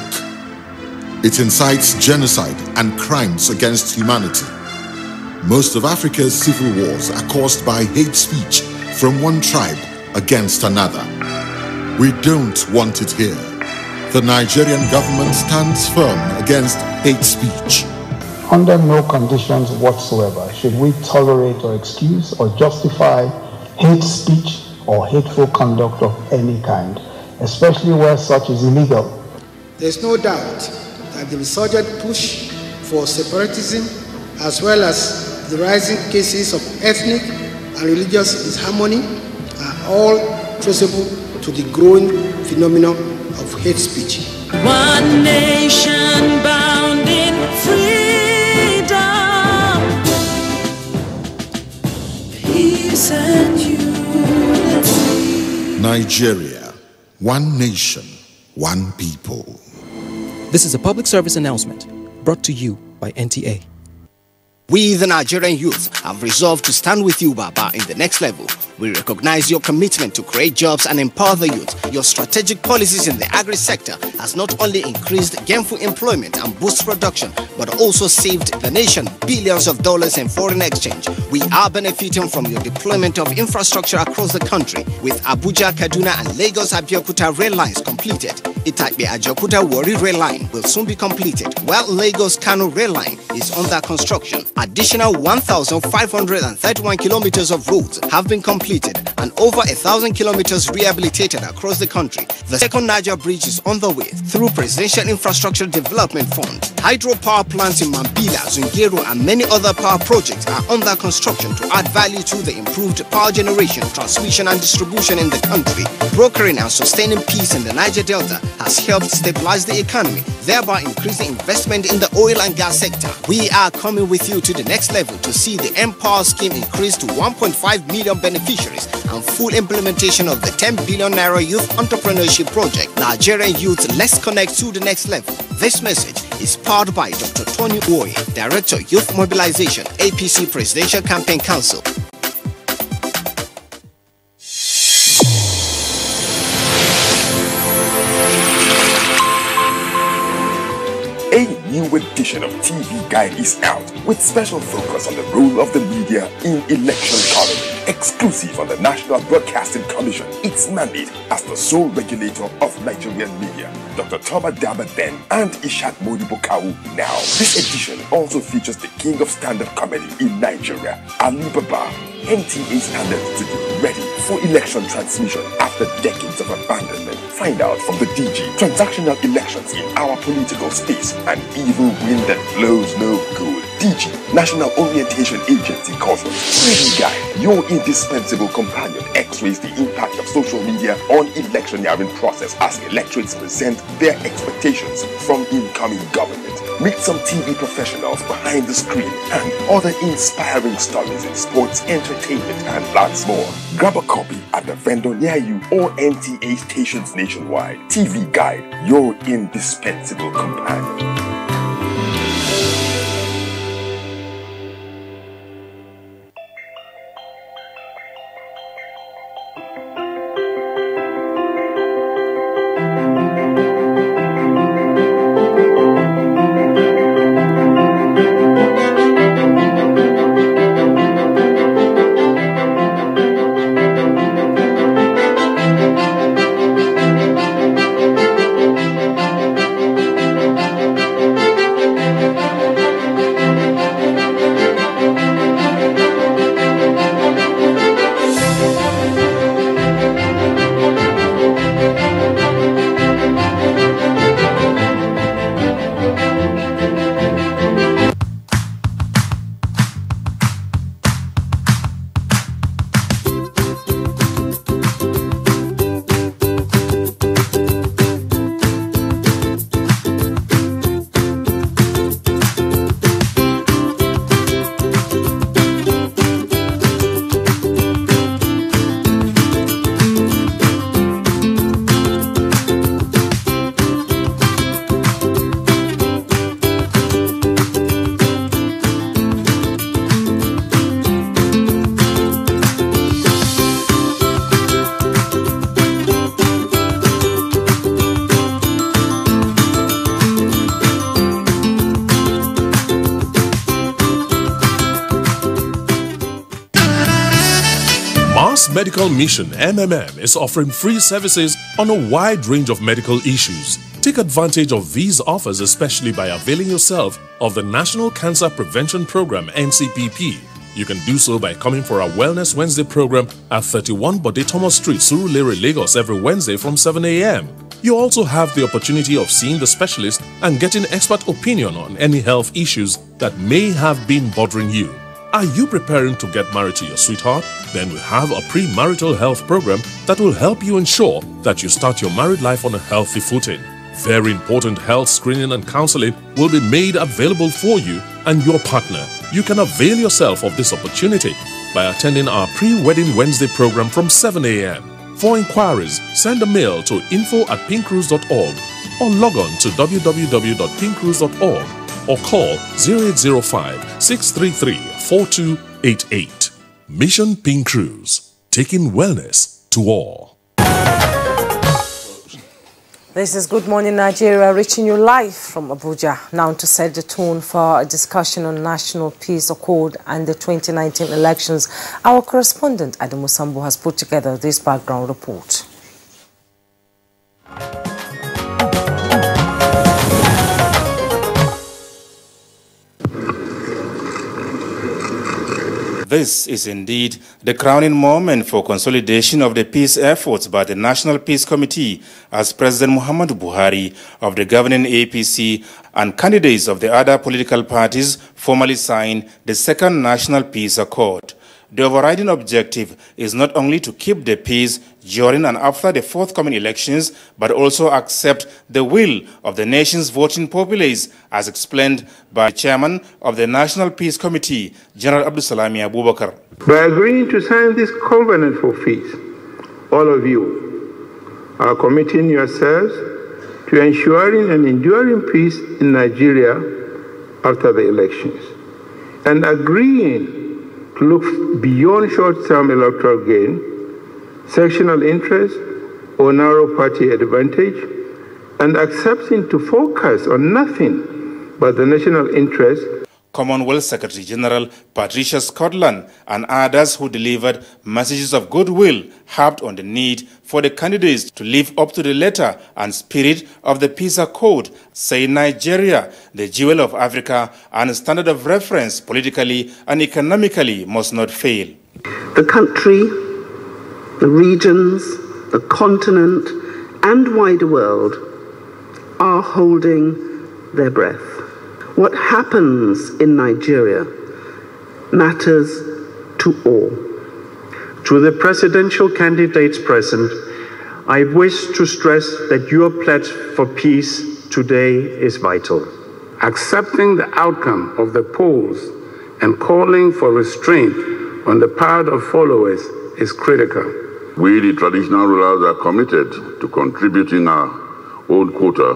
It incites genocide and crimes against humanity. Most of Africa's civil wars are caused by hate speech from one tribe against another. We don't want it here. The Nigerian government stands firm against hate speech. Under no conditions whatsoever should we tolerate or excuse or justify hate speech or hateful conduct of any kind, especially where such is illegal. There's no doubt that the resurgent push for separatism, as well as the rising cases of ethnic and religious disharmony, are all traceable to the growing phenomenon of hate speech. One nation bound in freedom, peace and unity. Nigeria, one nation, one people. This is a public service announcement brought to you by NTA. We, the Nigerian youth, have resolved to stand with you, Baba, in the next level. We recognize your commitment to create jobs and empower the youth. Your strategic policies in the agri-sector has not only increased gainful employment and boosted production, but also saved the nation billions of dollars in foreign exchange. We are benefiting from your deployment of infrastructure across the country, with Abuja, Kaduna and Lagos-Abeokuta rail lines completed. Itakpe-Ajaokuta-Warri rail line will soon be completed, while Lagos-Kano rail line is under construction. Additional 1,531 kilometers of roads have been completed and over 1,000 kilometers rehabilitated across the country. The second Niger bridge is on the way through Presidential Infrastructure Development Fund. Hydropower plants in Mambila, Zungeru and many other power projects are under construction to add value to the improved power generation, transmission and distribution in the country. Brokering and sustaining peace in the Niger Delta has helped stabilize the economy, thereby increasing investment in the oil and gas sector. We are coming with you to the next level to see the Empower scheme increase to 1.5 million beneficiaries and full implementation of the 10 billion Naira Youth Entrepreneurship Project. Nigerian youth, let's connect to the next level. This message is powered by Dr. Tony Uwoye, Director Youth Mobilization, APC Presidential Campaign Council. A new edition of TV Guide is out with special focus on the role of the media in election coverage. Exclusive on the National Broadcasting Commission, its mandate as the sole regulator of Nigerian media. Dr. Toba Daba then and Ishak Modibo Kawu now. This edition also features the king of stand-up comedy in Nigeria, Ali Baba. NTA standards to be ready for election transmission after decades of abandonment. Find out from the DG transactional elections in our political space. An evil wind that blows no good. DG, National Orientation Agency Caution. TV Guide, your indispensable companion, x-rays the impact of social media on electioneering process as electorates present their expectations from incoming government. Meet some TV professionals behind the screen and other inspiring stories in sports, entertainment, and lots more. Grab a copy at the vendor near you or NTA stations nationwide. TV Guide, your indispensable companion. Mass Medical Mission MMM is offering free services on a wide range of medical issues. Take advantage of these offers, especially by availing yourself of the National Cancer Prevention Program NCPP. You can do so by coming for our Wellness Wednesday program at 31 Bode Thomas Street, Surulere, Lagos every Wednesday from 7 a.m. You also have the opportunity of seeing the specialist and getting expert opinion on any health issues that may have been bothering you. Are you preparing to get married to your sweetheart? Then we have a pre-marital health program that will help you ensure that you start your married life on a healthy footing. Very important health screening and counseling will be made available for you and your partner. You can avail yourself of this opportunity by attending our pre-wedding Wednesday program from 7 a.m. For inquiries, send a mail to info@pinkcruise.org or log on to www.pinkcruise.org or call 0805-633-4288. Mission Pink Cruise, taking wellness to all. This is Good Morning Nigeria, reaching you live from Abuja. Now to set the tone for a discussion on National Peace Accord and the 2019 elections, our correspondent Adamu Sambu has put together this background report. This is indeed the crowning moment for consolidation of the peace efforts by the National Peace Committee as President Muhammadu Buhari of the governing APC and candidates of the other political parties formally signed the Second National Peace Accord. The overriding objective is not only to keep the peace during and after the forthcoming elections, but also accept the will of the nation's voting populace, as explained by the chairman of the National Peace Committee, General Abdusalami Abubakar. By agreeing to sign this covenant for peace, all of you are committing yourselves to ensuring an enduring peace in Nigeria after the elections, and agreeing to look beyond short-term electoral gain, sectional interest, or narrow party advantage, and accepting to focus on nothing but the national interest. Commonwealth Secretary General Patricia Scotland and others who delivered messages of goodwill harped on the need for the candidates to live up to the letter and spirit of the Peace Accord, saying Nigeria, the jewel of Africa and standard of reference politically and economically, must not fail. The country, the regions, the continent, and wider world are holding their breath. What happens in Nigeria matters to all. To the presidential candidates present, I wish to stress that your pledge for peace today is vital. Accepting the outcome of the polls and calling for restraint on the part of followers is critical. We, the traditional rulers, are committed to contributing our own quota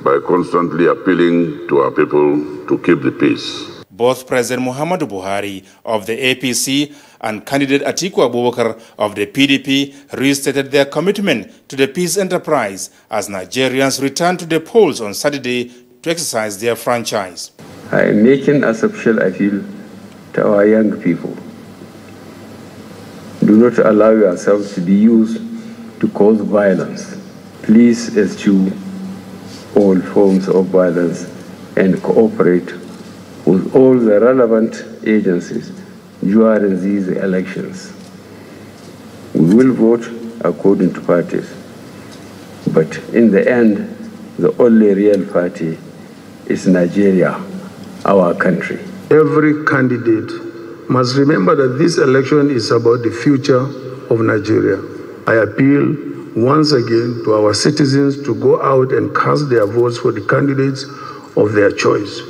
by constantly appealing to our people to keep the peace. Both President Muhammadu Buhari of the APC and candidate Atiku Abubakar of the PDP restated their commitment to the peace enterprise as Nigerians return to the polls on Saturday to exercise their franchise. I am making a special appeal to our young people. Do not allow yourselves to be used to cause violence. Please eschew all forms of violence and cooperate with all the relevant agencies during these elections. We will vote according to parties, but in the end, the only real party is Nigeria, our country. Every candidate must remember that this election is about the future of Nigeria. I appeal once again to our citizens to go out and cast their votes for the candidates of their choice,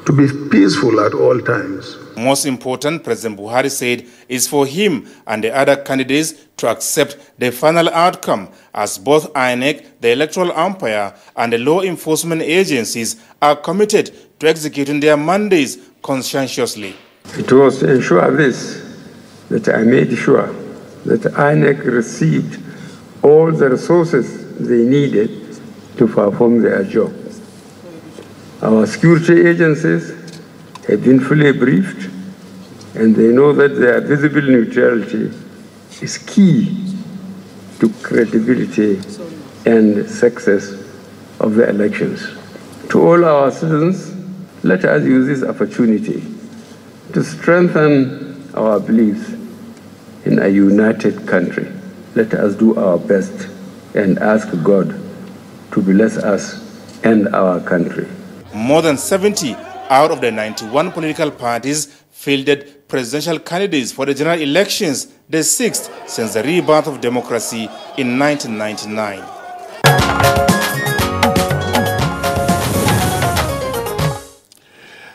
to be peaceful at all times. Most important, President Buhari said, is for him and the other candidates to accept the final outcome, as both INEC, the electoral umpire, and the law enforcement agencies are committed to executing their mandates conscientiously. It was to ensure this that I made sure that INEC received all the resources they needed to perform their job. Our security agencies have been fully briefed, and they know that their visible neutrality is key to credibility and success of the elections. To all our citizens, let us use this opportunity to strengthen our beliefs in a united country. Let us do our best and ask God to bless us and our country. More than 70 out of the 91 political parties fielded presidential candidates for the general elections, the 6th since the rebirth of democracy in 1999.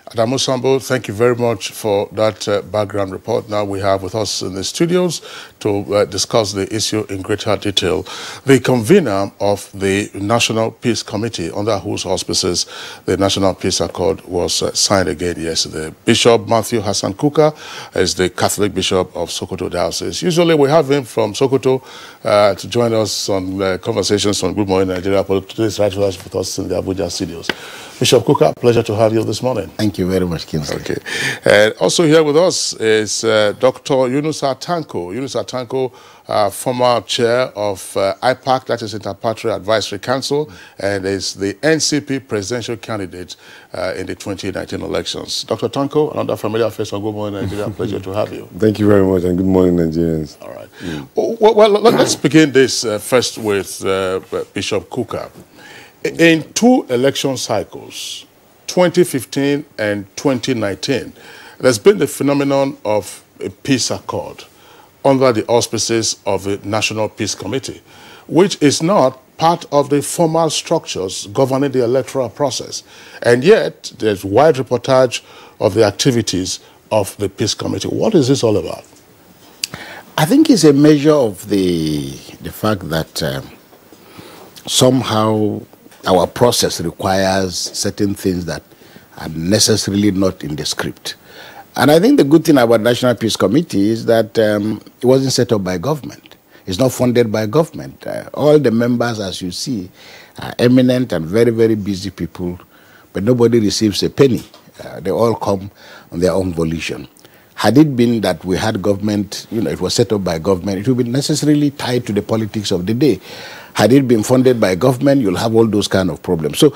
Adamu Sambo, thank you very much for that background report. Now we have with us in the studios to discuss the issue in greater detail the convener of the National Peace Committee, under whose auspices the National Peace Accord was signed again yesterday. Bishop Matthew Hassan Kuka is the Catholic Bishop of Sokoto Diocese. Usually we have him from Sokoto to join us on conversations on Good Morning Nigeria, but today is right with us in the Abuja studios. Bishop Kuka, pleasure to have you this morning. Thank you very much, Kingsley. Okay. Also here with us is Dr. Yunusa Tanko. Yunusa Tanko, former chair of IPAC, that is Interparty Advisory Council, and is the NCP presidential candidate in the 2019 elections. Dr. Tanko, another familiar face on Good Morning Nigeria, pleasure to have you. Thank you very much, and good morning, Nigerians. All right. Well, let's begin this first with Bishop Kuka. In two election cycles, 2015 and 2019, there's been the phenomenon of a peace accord under the auspices of the National Peace Committee, which is not part of the formal structures governing the electoral process. And yet, there's wide reportage of the activities of the Peace Committee. What is this all about? I think it's a measure of the fact that somehow our process requires certain things that are necessarily not in the script. And I think the good thing about National Peace Committee is that it wasn't set up by government. It's not funded by government. All the members, as you see, are eminent and very, very busy people, but nobody receives a penny. They all come on their own volition. Had it been that we had government, it was set up by government, it would be necessarily tied to the politics of the day. Had it been funded by government, you'll have all those kind of problems. So,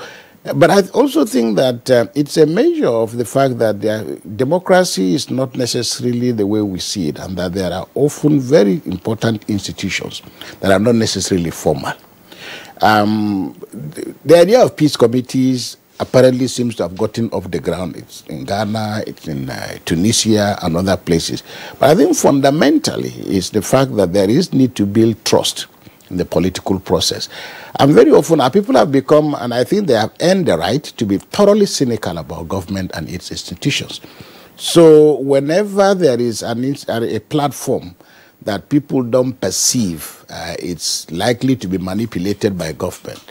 but I also think that it's a measure of the fact that democracy is not necessarily the way we see it, and that there are often very important institutions that are not necessarily formal. The idea of peace committees apparently seems to have gotten off the ground. It's in Ghana, it's in Tunisia, and other places. But I think fundamentally it's the fact that there is need to build trust in the political process. And very often our people have become, and I think they have earned the right to be thoroughly cynical about government and its institutions. So whenever there is a platform that people don't perceive it's likely to be manipulated by government,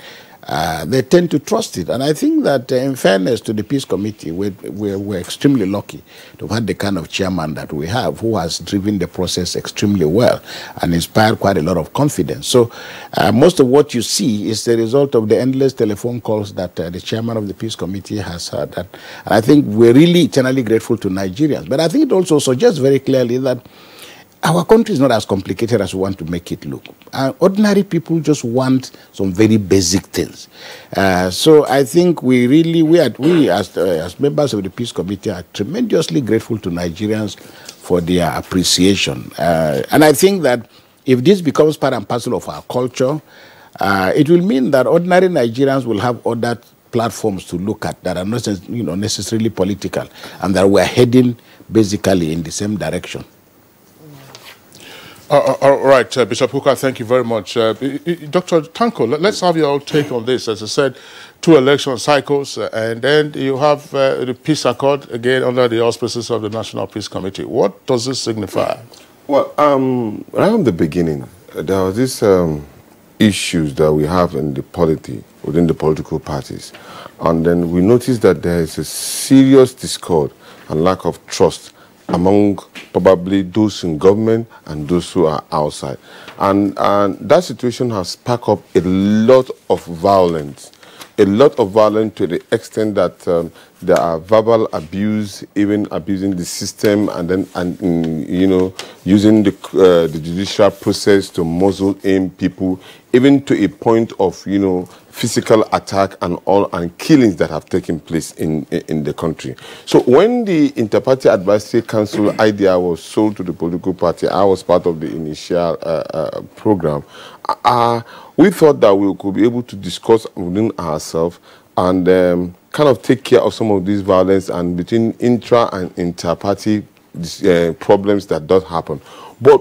they tend to trust it. And I think that in fairness to the Peace Committee, we're extremely lucky to have had the kind of chairman that we have, who has driven the process extremely well and inspired quite a lot of confidence. So most of what you see is the result of the endless telephone calls that the chairman of the Peace Committee has had. And I think we're really eternally grateful to Nigerians. But I think it also suggests very clearly that our country is not as complicated as we want to make it look. Ordinary people just want some very basic things. So I think we as members of the Peace Committee are tremendously grateful to Nigerians for their appreciation. And I think that if this becomes part and parcel of our culture, it will mean that ordinary Nigerians will have other platforms to look at that are not necessarily political, and that we're heading basically in the same direction. All right, Bishop Kuka, thank you very much. Dr. Tanko, let's have your take on this. As I said, two election cycles, and then you have the peace accord, again, under the auspices of the National Peace Committee. What does this signify? Well, right from the beginning, there was this issues that we have in the polity, within the political parties. And then we noticed that there is a serious discord and lack of trust among probably those in government and those who are outside. And that situation has sparked up a lot of violence to the extent that there are verbal abuse, even abusing the system, and then you know, using the judicial process to muzzle in people, even to a point of, you know, physical attack and all, and killings that have taken place in the country. So when the Inter-Party Advisory Council idea was sold to the political party, I was part of the initial program. We thought that we could be able to discuss within ourselves and kind of take care of some of these violence and between intra and inter-party problems that does happen. But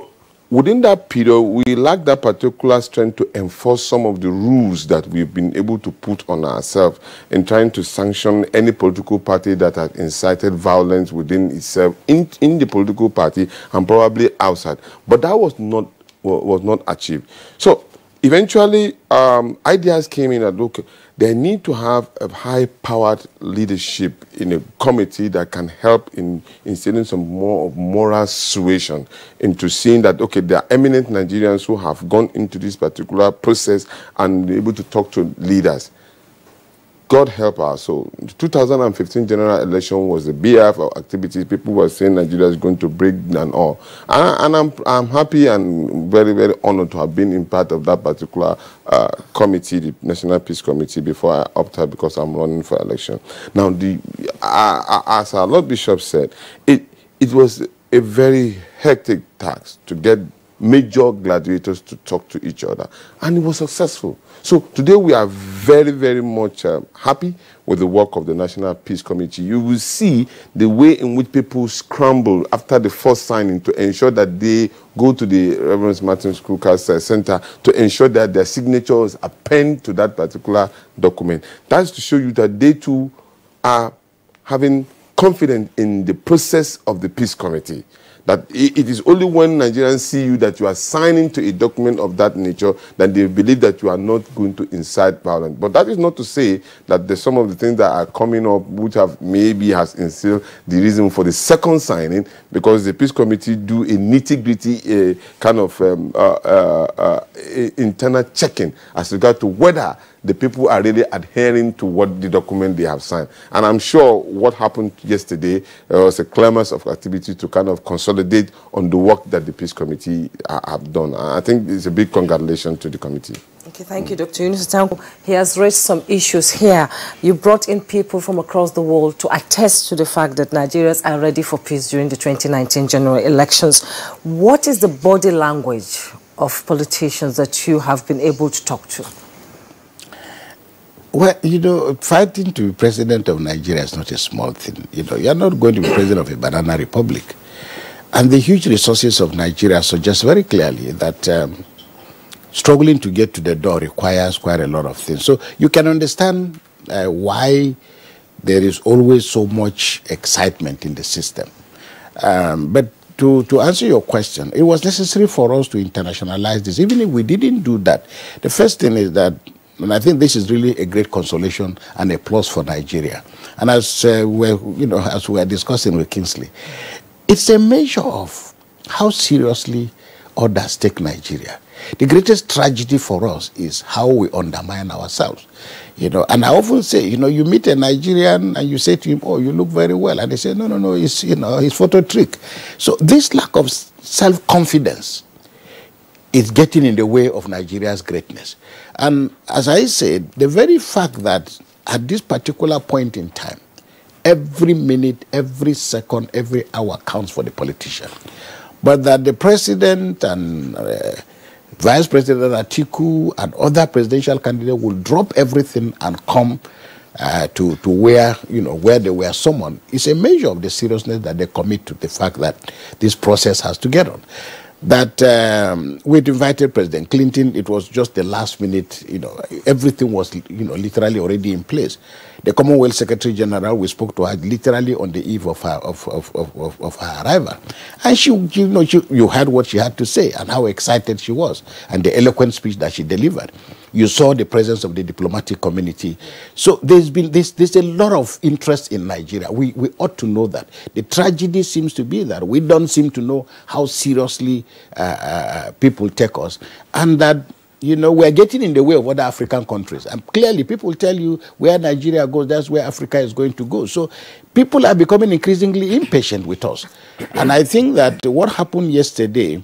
within that period, we lack that particular strength to enforce some of the rules that we've been able to put on ourselves in trying to sanction any political party that has incited violence within itself, in the political party and probably outside. But that was not achieved. So eventually, ideas came in that, look, they need to have a high-powered leadership in a committee that can help in instilling some more of moral suasion into seeing that, okay, there are eminent Nigerians who have gone into this particular process and be able to talk to leaders. God help us. So the 2015 general election was the BF of activities. People were saying Nigeria is going to break and all. And I'm happy and very, very honored to have been in part of that particular committee, the National Peace Committee, before I opted because I'm running for election. Now, as our Lord Bishop said, it was a very hectic task to get major gladiators to talk to each other, and it was successful. So today we are very, very much happy with the work of the National Peace Committee. You will see the way in which people scramble after the first signing to ensure that they go to the Reverend Martin Kruger's Center to ensure that their signatures are penned to that particular document. That's to show you that they too are having confidence in the process of the Peace Committee. That it is only when Nigerians see you that you are signing to a document of that nature that they believe that you are not going to incite violence. But that is not to say that there's some of the things that are coming up which have maybe has instilled the reason for the second signing, because the Peace Committee do a nitty-gritty kind of internal checking as regard to whether the people are really adhering to what the document they have signed. And I'm sure what happened yesterday was a clamorous of activity to kind of consolidate on the work that the Peace Committee have done. I think it's a big congratulations to the committee. Okay, thank you, Dr. Yunus Tanko. He has raised some issues here. You brought in people from across the world to attest to the fact that Nigerians are ready for peace during the 2019 general elections. What is the body language of politicians that you have been able to talk to? Well, you know, fighting to be president of Nigeria is not a small thing. You know, you're not going to be president of a banana republic. And the huge resources of Nigeria suggest very clearly that struggling to get to the door requires quite a lot of things. So you can understand why there is always so much excitement in the system. But to answer your question, it was necessary for us to internationalize this. Even if we didn't do that, the first thing is that, and I think this is really a great consolation and a plus for Nigeria. And as as we are discussing with Kingsley, it's a measure of how seriously others take Nigeria. The greatest tragedy for us is how we undermine ourselves. You know, and I often say, you know, you meet a Nigerian and you say to him, "Oh, you look very well," and they say, "No, it's it's photo trick." So this lack of self-confidence is getting in the way of Nigeria's greatness. And as I said, the very fact that at this particular point in time, every minute, every second, every hour counts for the politician. But that the president and Vice President Atiku and other presidential candidates will drop everything and come to where, where they were summoned is a measure of the seriousness that they commit to the fact that this process has to get on. That we'd invited President Clinton, it was just the last minute, everything was, literally already in place. The Commonwealth Secretary General, we spoke to her literally on the eve of her arrival. And you heard what she had to say and how excited she was and the eloquent speech that she delivered. You saw the presence of the diplomatic community. So there's a lot of interest in Nigeria. We ought to know that. The tragedy seems to be that we don't seem to know how seriously people take us, and that you know, we're getting in the way of other African countries. And clearly, people tell you where Nigeria goes, that's where Africa is going to go. So people are becoming increasingly impatient with us. And I think that what happened yesterday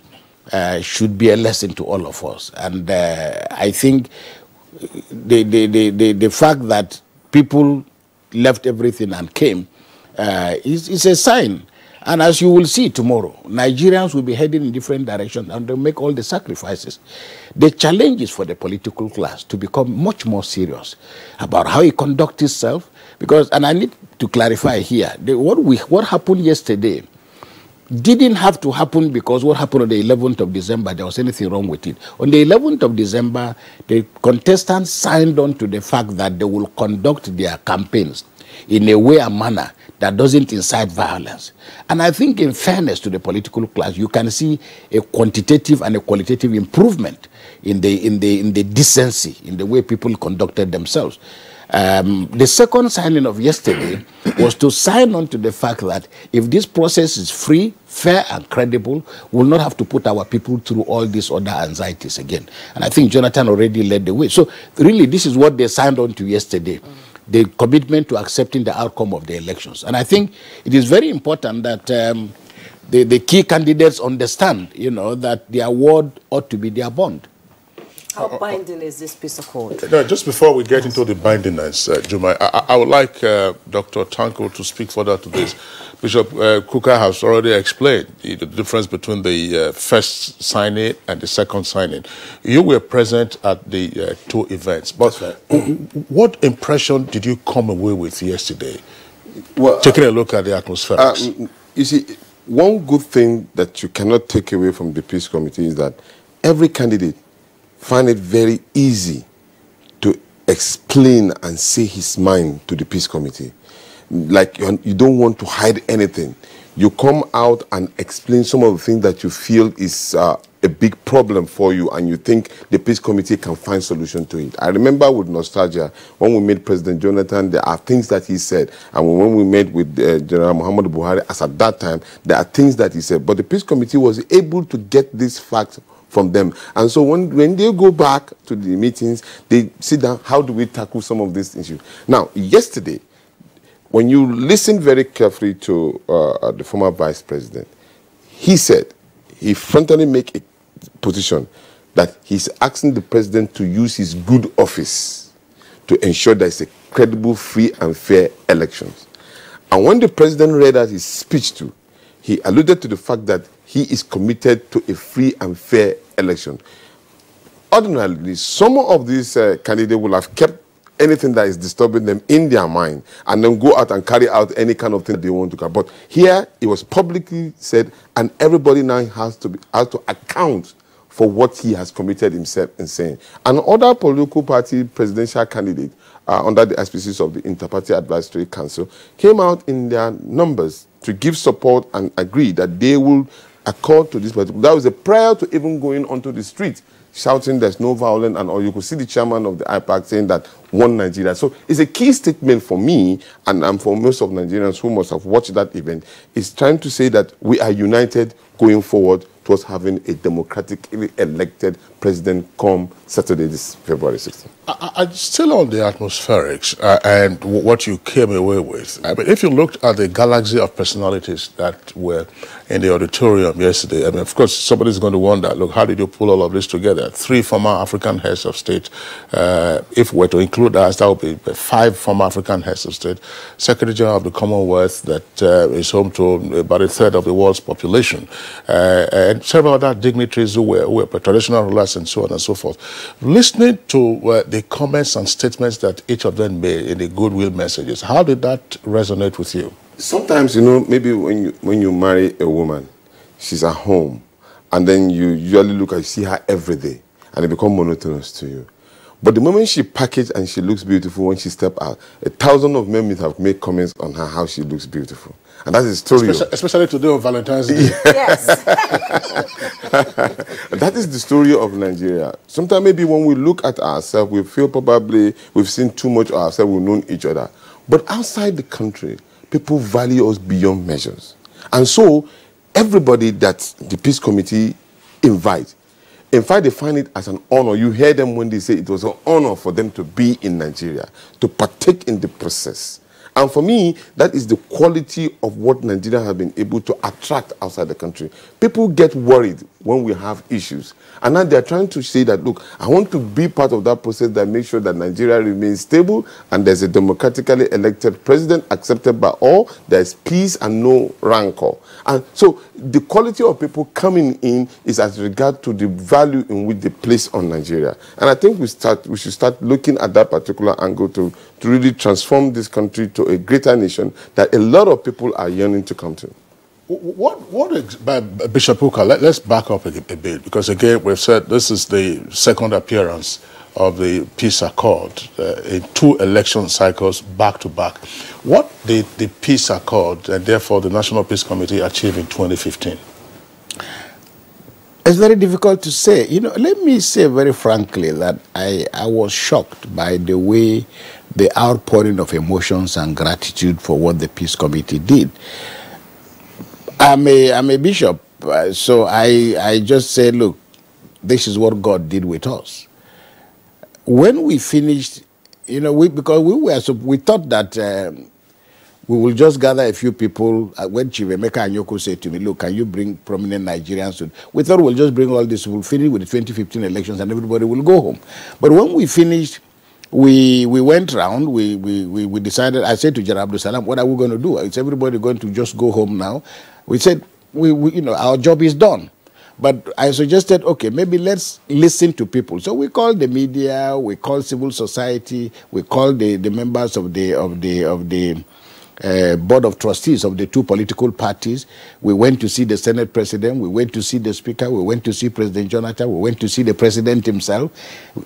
should be a lesson to all of us. And I think the fact that people left everything and came is a sign. And as you will see tomorrow, Nigerians will be heading in different directions and they'll make all the sacrifices. The challenge is for the political class to become much more serious about how it conducts itself. Because, and I need to clarify here, what happened yesterday didn't have to happen because what happened on the 11th of December, there was anything wrong with it. On the 11th of December, the contestants signed on to the fact that they will conduct their campaigns in a way and manner that doesn't incite violence. And I think in fairness to the political class, you can see a quantitative and a qualitative improvement in the decency, in the way people conducted themselves. The second signing of yesterday was to sign on to the fact that if this process is free, fair and credible, we'll not have to put our people through all these other anxieties again. And I think Jonathan already led the way. So really, this is what they signed on to yesterday. The commitment to accepting the outcome of the elections. And I think it is very important that the key candidates understand, you know, that their word ought to be their bond. How binding is this peace accord? No, just before we get into the bindingness, Juma, I would like Dr. Tanko to speak further to this. Bishop Kuka has already explained the difference between the first signing and the second signing. You were present at the two events, but what impression did you come away with yesterday, taking a look at the atmosphere? You see, one good thing that you cannot take away from the Peace Committee is that every candidate find it very easy to explain and say his mind to the Peace Committee. Like you don't want to hide anything. You come out and explain some of the things that you feel is a big problem for you and you think the Peace Committee can find solution to it. I remember with nostalgia, when we met President Jonathan, there are things that he said. And when we met with General Muhammadu Buhari, as at that time, there are things that he said. But the Peace Committee was able to get these facts from them. And so when they go back to the meetings, they sit down, how do we tackle some of these issues? Now, yesterday, when you listen very carefully to the former vice president, he said, he frontally make a position that he's asking the president to use his good office to ensure there's a credible, free and fair elections. And when the president read out his speech too, he alluded to the fact that he is committed to a free and fair election. Ordinarily, some of these candidates will have kept anything that is disturbing them in their mind and then go out and carry out any kind of thing they want to carry. But here, it was publicly said, and everybody now has to account for what he has committed himself in saying. And other political party presidential candidates under the auspices of the Inter-Party Advisory Council came out in their numbers to give support and agree that they will accord to this particular. That was a prior to even going onto the street, shouting there's no violence, and or you could see the chairman of the IPAC saying that one Nigeria. So it's a key statement for me and for most of Nigerians who must have watched that event. It's trying to say that we are united going forward towards having a democratically elected president come Saturday, this February 16th. I'm still on the atmospherics and what you came away with. I mean, if you looked at the galaxy of personalities that were in the auditorium yesterday, I mean, of course, somebody's going to wonder, look, how did you pull all of this together? 3 former African heads of state. If we were to include us, that would be 5 former African heads of state. Secretary General of the Commonwealth that is home to about 1/3 of the world's population. And several other dignitaries who were traditional rulers and so on and so forth. Listening to the comments and statements that each of them made in the goodwill messages, how did that resonate with you? Sometimes, you know, maybe when you marry a woman, she's at home, and then you usually look at, see her every day, and it becomes monotonous to you. But the moment she packaged and she looks beautiful, when she steps out, 1,000 of men have made comments on her how she looks beautiful. And that's the story. Especially today on Valentine's Day. Yes. That is the story of Nigeria. Sometimes maybe when we look at ourselves, we feel probably we've seen too much of ourselves, we've known each other. But outside the country, people value us beyond measures. And so, everybody that the Peace Committee invites In fact, they find it as an honor. You hear them when they say it was an honor for them to be in Nigeria, to partake in the process. And for me, that is the quality of what Nigeria has been able to attract outside the country. People get worried when we have issues. And now they're trying to say that, look, I want to be part of that process that makes sure that Nigeria remains stable and there's a democratically elected president accepted by all, there's peace and no rancor. And so the quality of people coming in is as regard to the value in which they place on Nigeria. And I think we should start looking at that particular angle to really transform this country to a greater nation that a lot of people are yearning to come to. Bishop Uka, let's back up a bit, because again, we've said this is the second appearance of the peace accord in 2 election cycles back to back. What did the peace accord and therefore the National Peace Committee achieve in 2015? It's very difficult to say. You know, let me say very frankly that I was shocked by the way the outpouring of emotions and gratitude for what the Peace Committee did. I'm a bishop, so I just say, look, this is what God did with us. When we finished, you know, because we thought that we will just gather a few people. When Chief Emeka Anyoko said to me, look, can you bring prominent Nigerians? We thought we'll just bring all this, we'll finish with the 2015 elections and everybody will go home. But when we finished, we went round, we decided, I said to General Abdul Salam, what are we going to do? Is everybody going to just go home now? We said, you know, our job is done. But I suggested, okay, maybe let's listen to people. So we called the media, we called civil society, we called the members of the board of trustees of the 2 political parties. We went to see the Senate president, we went to see the speaker, we went to see President Jonathan, we went to see the president himself,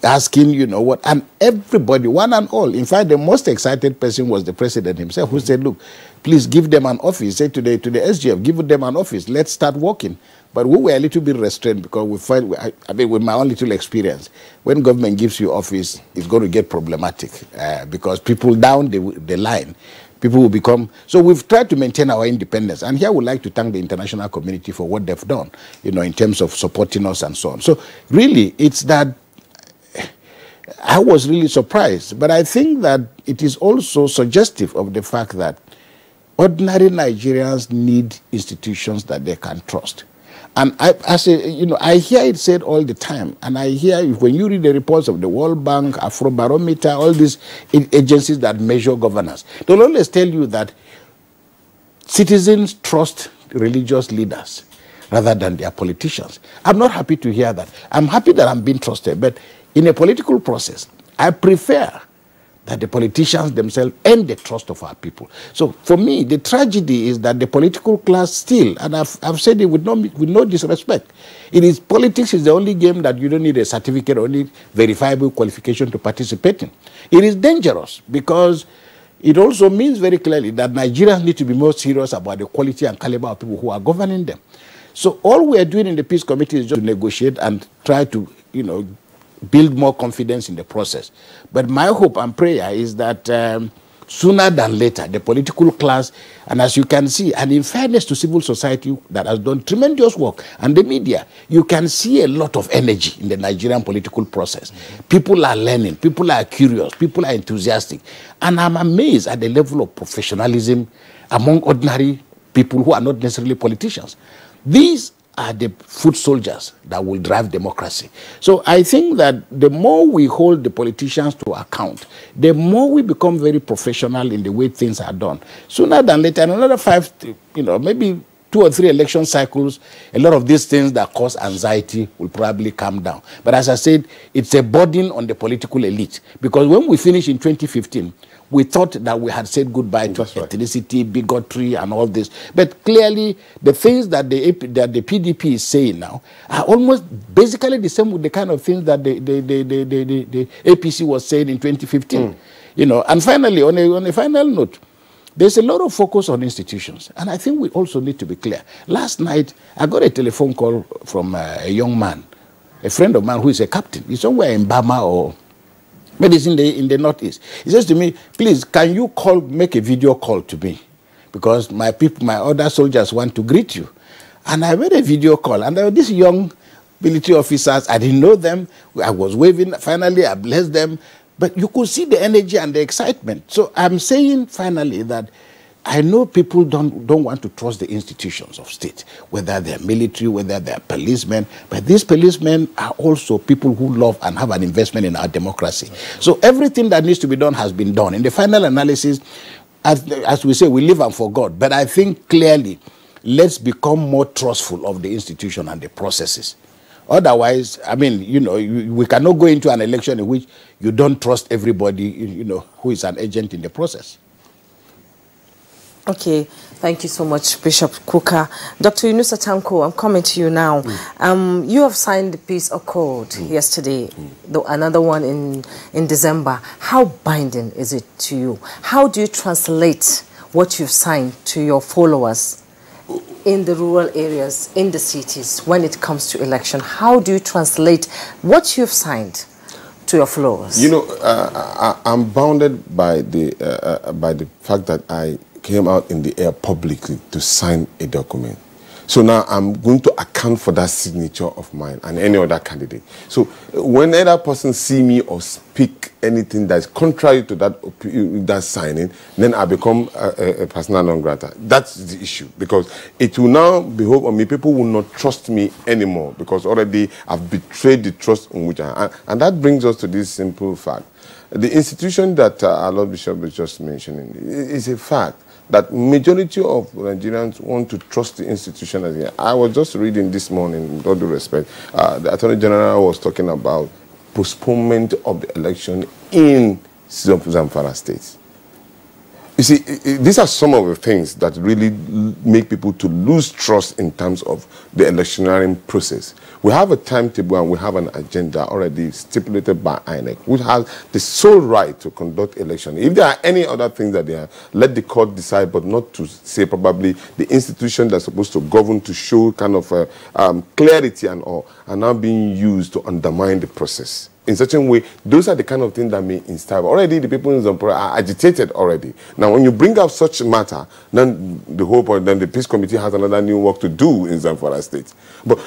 asking, you know what, and everybody, one and all. In fact, the most excited person was the president himself, who said, look, please give them an office. Say to the SGF, give them an office, let's start working. But we were a little bit restrained because we find, I mean, with my own little experience, when government gives you office, it's going to get problematic because people down the line, people will become... So we've tried to maintain our independence. And here we'd like to thank the international community for what they've done, you know, in terms of supporting us and so on. So really, it's that I was really surprised. But I think that it is also suggestive of the fact that ordinary Nigerians need institutions that they can trust. And I hear it said all the time, and I hear when you read the reports of the World Bank, Afrobarometer, all these agencies that measure governance, they'll always tell you that citizens trust religious leaders rather than their politicians. I'm not happy to hear that. I'm happy that I'm being trusted, but in a political process, I prefer that the politicians themselves earn the trust of our people. So for me, the tragedy is that the political class still, and I've said it with no disrespect, politics is the only game that you don't need a certificate or need verifiable qualification to participate in. It is dangerous because it also means very clearly that Nigerians need to be more serious about the quality and caliber of people who are governing them. So all we are doing in the Peace Committee is just to negotiate and try to, you know, build more confidence in the process. But my hope and prayer is that sooner than later, the political class, and as you can see, and in fairness to civil society that has done tremendous work, and the media, you can see a lot of energy in the Nigerian political process. People are learning, people are curious, people are enthusiastic. And I'm amazed at the level of professionalism among ordinary people who are not necessarily politicians. These are the foot soldiers that will drive democracy. So I think that the more we hold the politicians to account, the more we become very professional in the way things are done. Sooner than later, in another 5, you know, maybe 2 or 3 election cycles, a lot of these things that cause anxiety will probably calm down. But as I said, it's a burden on the political elite. Because when we finished in 2015, we thought that we had said goodbye to ethnicity, bigotry, and all this. But clearly, the things that the PDP is saying now are almost basically the same with the kind of things that the APC was saying in 2015. You know, and finally, on a final note, there's a lot of focus on institutions. And I think we also need to be clear. Last night, I got a telephone call from a young man, a friend of mine who is a captain. He's somewhere in Bama or... But it's in the Northeast. He says to me, please, can you make a video call to me? Because my other soldiers want to greet you. And I made a video call, and there was this young military officers. I didn't know them. I was waving. Finally, I blessed them. But you could see the energy and the excitement. So I'm saying finally that I know people don't want to trust the institutions of state, whether they're military, whether they're policemen, but these policemen are also people who love and have an investment in our democracy. So everything that needs to be done has been done. In the final analysis, as we say, we live and for God. But I think clearly, let's become more trustful of the institution and the processes. Otherwise, I mean, you know, we cannot go into an election in which you don't trust everybody, you know, who is an agent in the process. Okay, thank you so much, Bishop Kuka. Dr. Yunusa Tanko, I'm coming to you now. You have signed the peace accord yesterday, another one in December. How binding is it to you? How do you translate what you've signed to your followers in the rural areas, in the cities, when it comes to election? How do you translate what you've signed to your followers? You know, I'm bounded by the fact that I came out in the air publicly to sign a document. So now I'm going to account for that signature of mine and any other candidate. So when either person see me or speak anything that is contrary to that signing, then I become a persona non grata. That's the issue, because it will now behoove on me. People will not trust me anymore because already I've betrayed the trust in which I am. And that brings us to this simple fact. The institution that our Lord Bishop was just mentioning is a fact that majority of Nigerians want to trust the institution again. I was just reading this morning, with all due respect, the Attorney General was talking about postponement of the election in Zamfara State. You see, these are some of the things that really make people to lose trust in terms of the electioneering process. We have a timetable and we have an agenda already stipulated by INEC, which has the sole right to conduct election. If there are any other things that they are, let the court decide, but not to say probably the institution that's supposed to govern to show kind of clarity and all are now being used to undermine the process. In such a way, those are the kind of things that may inspire. Already the people in Zamfara are agitated already. Now, when you bring up such a matter, then the peace committee has another new work to do in Zamfara State.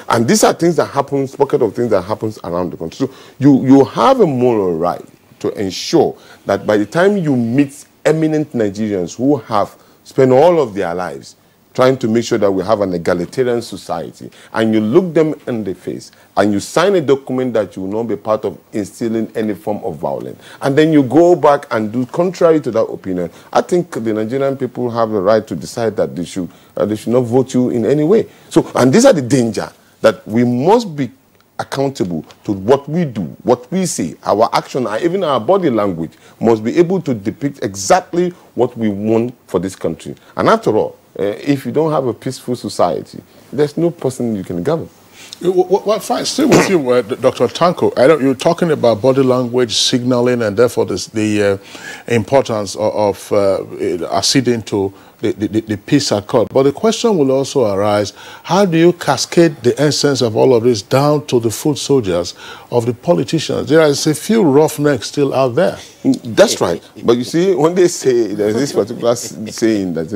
And these are things that happen, pocket of things that happens around the country. So you have a moral right to ensure that by the time you meet eminent Nigerians who have spent all of their lives trying to make sure that we have an egalitarian society, and you look them in the face, and you sign a document that you will not be part of instilling any form of violence, and then you go back and do contrary to that opinion, I think the Nigerian people have the right to decide that they should not vote you in any way. So, and these are the danger, that we must be accountable to what we do, what we say, our action, and even our body language must be able to depict exactly what we want for this country. And after all, if you don't have a peaceful society, there's no person you can govern. Well, fine. Still with you, Dr. Tanko. You're talking about body language, signaling, and therefore the importance of acceding to the peace accord. But the question will also arise, how do you cascade the essence of all of this down to the foot soldiers of the politicians? There is a few roughnecks still out there. That's right. But you see, when they say, there's this particular saying that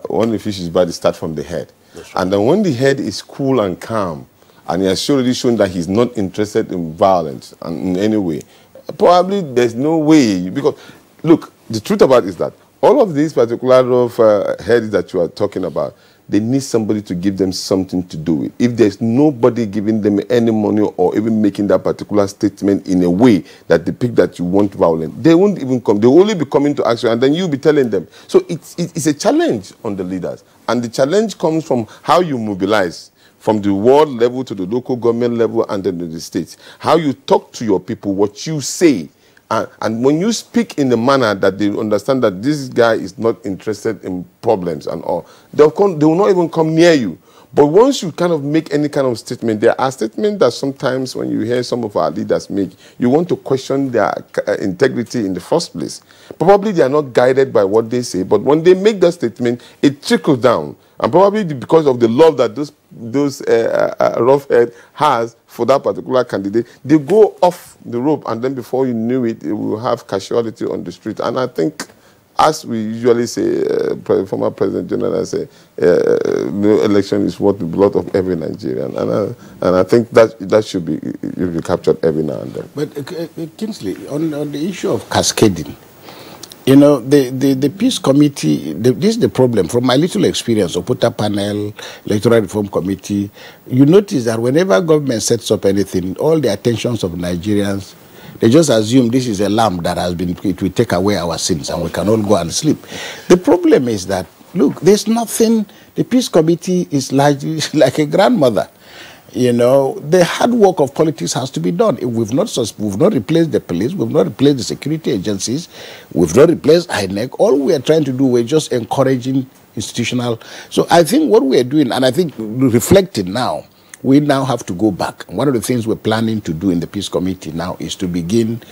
when the fish is bad, it starts from the head. Right. And then when the head is cool and calm, and he has already shown that he's not interested in violence in any way, probably there's no way. Because, look, the truth about it is that all of these particular heads that you are talking about, they need somebody to give them something to do with. If there's nobody giving them any money or even making that particular statement in a way that depict that you want violence, they won't even come. They will only be coming to action, and then you'll be telling them. So it's a challenge on the leaders. And the challenge comes from how you mobilize from the world level to the local government level and then to the states. How you talk to your people, what you say. And when you speak in the manner that they understand that this guy is not interested in problems and all, they will not even come near you. But once you kind of make any kind of statement, there are statements that sometimes when you hear some of our leaders make, you want to question their integrity in the first place. Probably they are not guided by what they say, but when they make that statement, it trickles down. And probably because of the love that those roughhead has for that particular candidate, they go off the rope, and then before you knew it, it will have casualty on the street. And I think as we usually say, former President General say, no election is worth the blood of every Nigerian, and I think that should be captured every now and then. But Kingsley, on the issue of cascading, you know, the Peace Committee, this is the problem. From my little experience, Oputa Panel, Electoral Reform Committee, you notice that whenever government sets up anything, all the attentions of Nigerians, they just assume this is a lamb that has been, it will take away our sins and we can all go and sleep. The problem is that, look, there's nothing, the Peace Committee is like a grandmother. You know, the hard work of politics has to be done. We've not replaced the police, we've not replaced the security agencies, we've not replaced INEC. All we are trying to do, we're just encouraging institutional. So I think what we are doing, and I think reflecting now, we now have to go back. One of the things we're planning to do in the Peace Committee now is to begin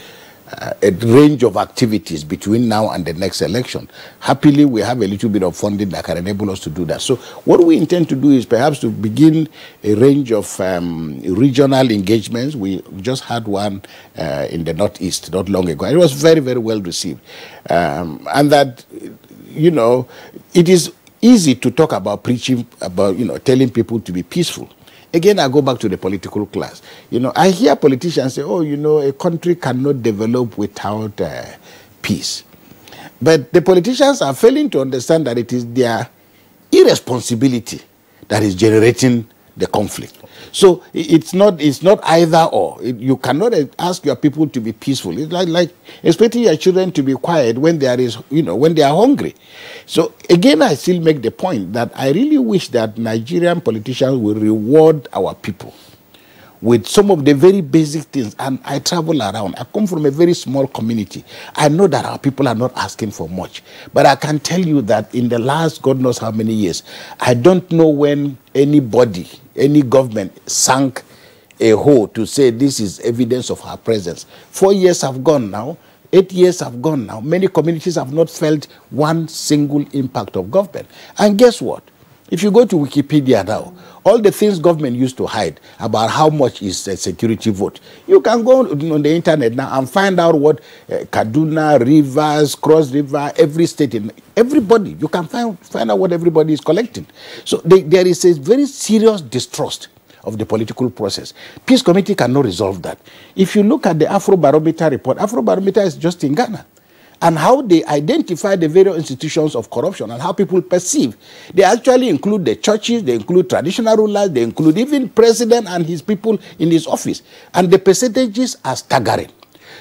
a range of activities between now and the next election. Happily, we have a little bit of funding that can enable us to do that. So what we intend to do is perhaps to begin a range of regional engagements. We just had one in the Northeast not long ago. It was very, very well received. And that, you know, it is easy to talk about preaching, about, you know, telling people to be peaceful. Again, I go back to the political class. You know, I hear politicians say, oh, you know, a country cannot develop without peace. But the politicians are failing to understand that it is their irresponsibility that is generating the conflict. So it's not either or. You cannot ask your people to be peaceful. It's like expecting your children to be quiet when there is, you know, when they are hungry. So again, I still make the point that I really wish that Nigerian politicians will reward our people with some of the very basic things. And I travel around. I come from a very small community. I know that our people are not asking for much. But I can tell you that in the last God knows how many years, I don't know when anybody, any government sank a hole to say this is evidence of our presence. 4 years have gone now. 8 years have gone now. Many communities have not felt one single impact of government. And guess what? If you go to Wikipedia now, all the things government used to hide about how much is a security vote, you can go on the internet now and find out what Kaduna, Rivers, Cross River, every state, everybody, you can find out what everybody is collecting. So there is a very serious distrust of the political process. Peace Committee cannot resolve that. If you look at the Afrobarometer report, Afrobarometer is just in Ghana. And how they identify the various institutions of corruption and how people perceive. They actually include the churches, they include traditional rulers, they include even president and his people in his office. And the percentages are staggering.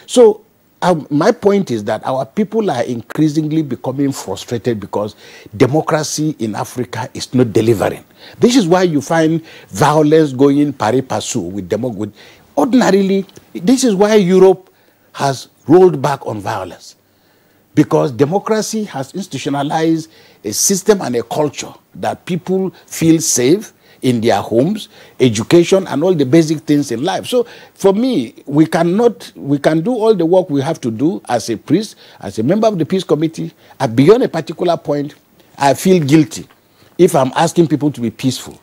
So my point is that our people are increasingly becoming frustrated because democracy in Africa is not delivering. This is why you find violence going pari passu with ordinarily, this is why Europe has rolled back on violence. Because democracy has institutionalized a system and a culture that people feel safe in their homes, education, and all the basic things in life. So for me, we can do all the work we have to do as a priest, as a member of the Peace Committee, and beyond a particular point, I feel guilty if I'm asking people to be peaceful.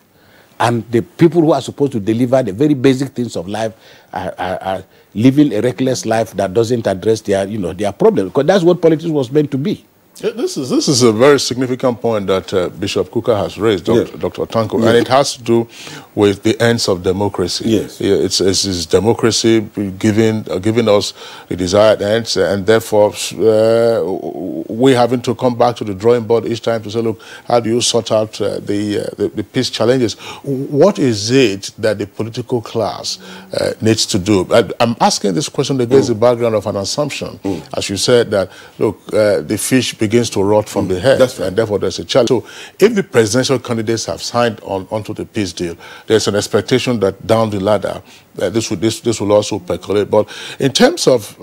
And the people who are supposed to deliver the very basic things of life are living a reckless life that doesn't address their, their problems. Because that's what politics was meant to be. This is a very significant point that Bishop Kuka has raised, Dr. Tanko, and it has to do with the ends of democracy. Yes. It's democracy giving us the desired ends, and therefore we having to come back to the drawing board each time to say, look, how do you sort out the peace challenges? What is it that the political class needs to do? I'm asking this question against the background of an assumption, as you said, that, look, the fish begins to rot from the head, and therefore there's a challenge. So if the presidential candidates have signed onto the peace deal, there's an expectation that down the ladder, this will also percolate. But in terms of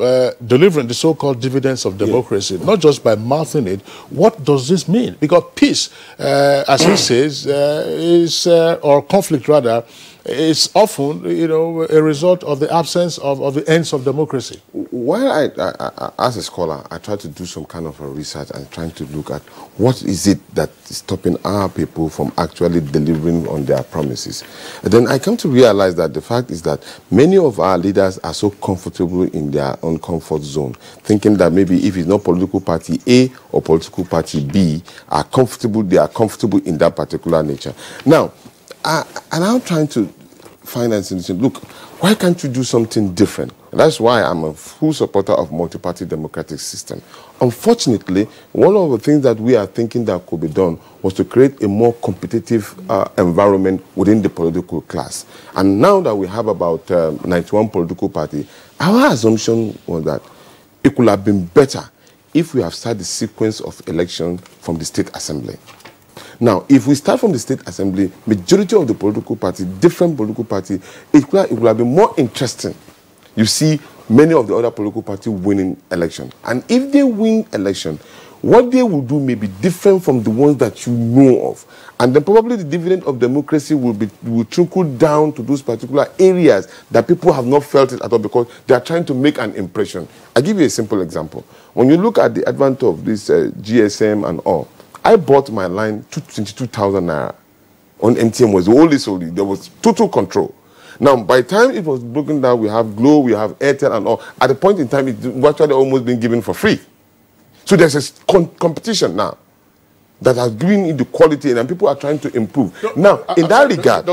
delivering the so-called dividends of democracy, not just by mouthing it, what does this mean? Because peace, as he says, or conflict rather, is often, you know, a result of the absence of the ends of democracy. While I, as a scholar, I try to do some kind of a research and trying to look at what is it that is stopping our people from actually delivering on their promises. And then I come to realize that the fact is that many of our leaders are so comfortable in their own comfort zone, thinking that maybe if it's not political party A or political party B are comfortable, they are comfortable in that particular nature. Now, and I'm trying to find a solution. Look, why can't you do something different? And that's why I'm a full supporter of multi-party democratic system. Unfortunately, one of the things that we are thinking that could be done was to create a more competitive environment within the political class. And now that we have about 91 political parties, our assumption was that it could have been better if we have started the sequence of election from the state assembly. Now, if we start from the state assembly, majority of the political parties, different political parties, it could have been more interesting. You see many of the other political parties winning election. And if they win election, what they will do may be different from the ones that you know of. And then probably the dividend of democracy will trickle down to those particular areas that people have not felt it at all because they are trying to make an impression. I'll give you a simple example. When you look at the advent of this GSM and all, I bought my line 22,000 naira on MTN. Was only there was total control. Now, by the time it was broken down, we have Glo, we have Airtel and all. At the point in time, it's virtually almost been given for free. So there's a competition now that has given the quality, and people are trying to improve. Now, in that regard,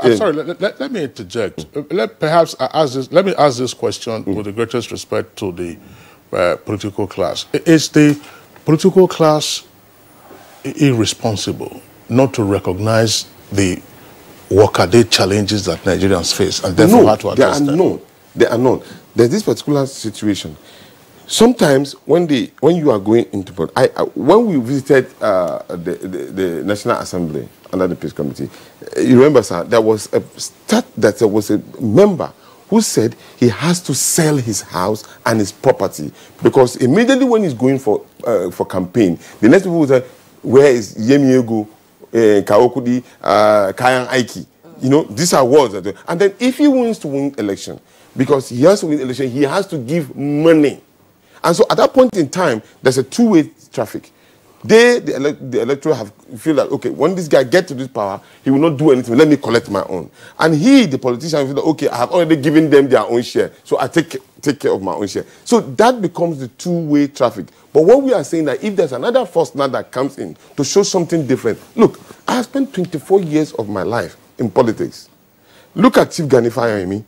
I'm sorry. Let me interject. Let me ask this question with the greatest respect to the political class. Is the political class irresponsible not to recognize the workaday challenges that Nigerians face and therefore how to address them? They are not. There's this particular situation. Sometimes when you are going into when we visited the National Assembly under the Peace Committee, you remember, sir, there was a member who said he has to sell his house and his property because immediately when he's going for campaign, the next people will say, where is Yemiego, Kaokudi, Kayan Aiki? You know, these are words. And then if he wants to win election, because he has to win election, he has to give money. And so at that point in time, there's a two-way traffic. The electorate feel that, okay, when this guy gets to this power, he will not do anything. Let me collect my own. And the politician, feel that, okay, I have already given them their own share, so I take care of my own share. So that becomes the two-way traffic. But what we are saying that if there's another force now that comes in to show something different, look, I have spent 24 years of my life in politics. Look at Chief Gani Fayemi.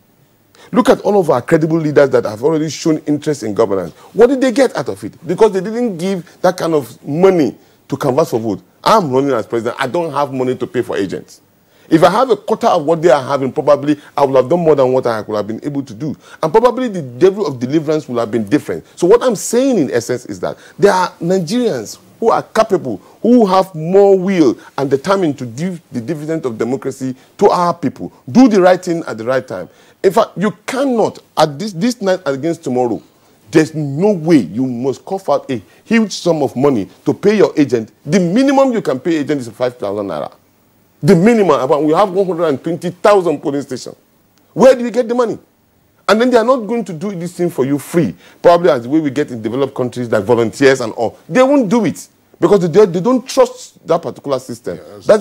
Look at all of our credible leaders that have already shown interest in governance. What did they get out of it? Because they didn't give that kind of money to canvass for vote. I'm running as president. I don't have money to pay for agents. If I have a quarter of what they are having, probably I would have done more than what I could have been able to do. And probably the level of deliverance would have been different. So what I'm saying in essence is that there are Nigerians who are capable, who have more will and determined to give the dividend of democracy to our people. Do the right thing at the right time. In fact, you cannot, at this night against tomorrow, there's no way. You must cough out a huge sum of money to pay your agent. The minimum you can pay agent is 5,000 naira. The minimum. We have 120,000 polling stations. Where do you get the money? And then they are not going to do this thing for you free. Probably as the way we get in developed countries like volunteers and all. They won't do it because they don't trust that particular system. Yeah, that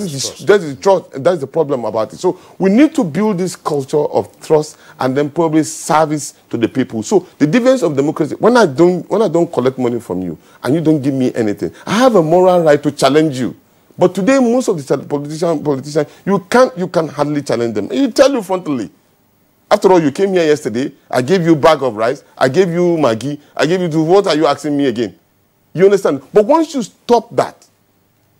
is the problem about it. So we need to build this culture of trust and then probably service to the people. So the difference of democracy, when I don't collect money from you and you don't give me anything, I have a moral right to challenge you. But today, most of the politicians, you can hardly challenge them. You tell you frontally. After all, you came here yesterday, I gave you a bag of rice, I gave you Maggi, I gave you what are you asking me again? You understand? But once you stop that,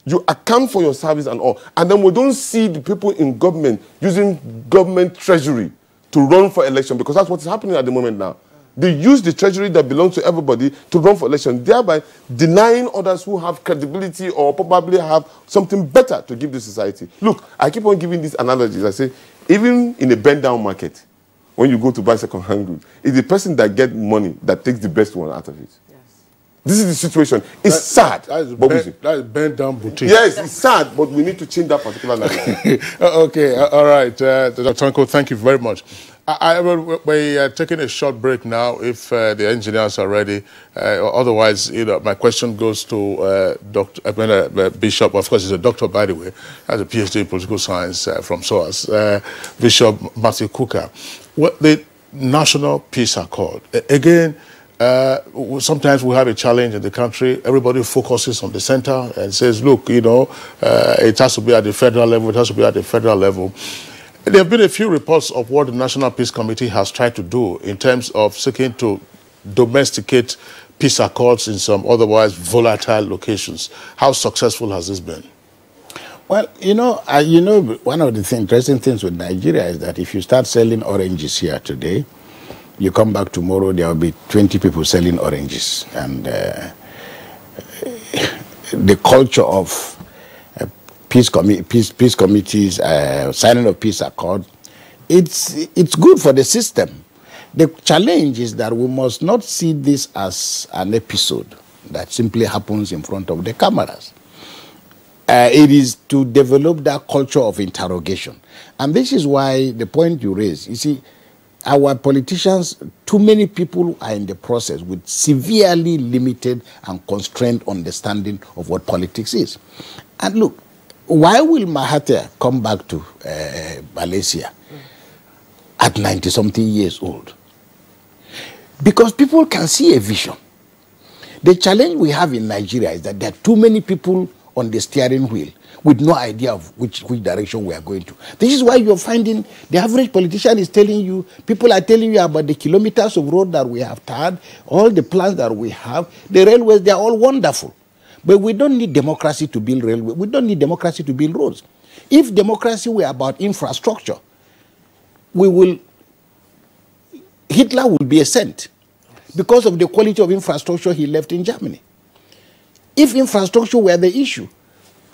you account for your service and all, and then we don't see the people in government using government treasury to run for election, because that's what's happening at the moment now. They use the treasury that belongs to everybody to run for election, thereby denying others who have credibility or probably have something better to give the society. Look, I keep on giving these analogies. I say, even in a bend-down market, when you go to buy second-hand goods, it's the person that gets money that takes the best one out of it. Yes. This is the situation. It's sad. That is bent down boutique. Yes, it's sad, but we need to change that particular narrative. Okay, all right. Dr. Tanko, thank you very much. We're taking a short break now if the engineers are ready. Otherwise, my question goes to Bishop. Of course, he's a doctor, by the way. Has a PhD in political science from SOAS. Bishop Matthew Kuka. The National Peace Accord. Again, sometimes we have a challenge in the country. Everybody focuses on the center and says, look, it has to be at the federal level. It has to be at the federal level. There have been a few reports of what the National Peace Committee has tried to do in terms of seeking to domesticate peace accords in some otherwise volatile locations. How successful has this been? Well, one of the interesting things with Nigeria is that if you start selling oranges here today, you come back tomorrow, there will be 20 people selling oranges. And the culture of peace committees, signing of peace accord, it's good for the system. The challenge is that we must not see this as an episode that simply happens in front of the cameras. It is to develop that culture of interrogation. And this is why the point you raise, you see, our politicians, too many people are in the process with severely limited and constrained understanding of what politics is. And look, why will Mahathir come back to Malaysia at 90-something years old? Because people can see a vision. The challenge we have in Nigeria is that there are too many people on the steering wheel with no idea of which direction we are going to. This is why you're finding the average politician is telling you, people are telling you about the kilometers of road that we have tarred, all the plans that we have, the railways, they're all wonderful. But we don't need democracy to build railways. We don't need democracy to build roads. If democracy were about infrastructure, Hitler will be a saint because of the quality of infrastructure he left in Germany. If infrastructure were the issue,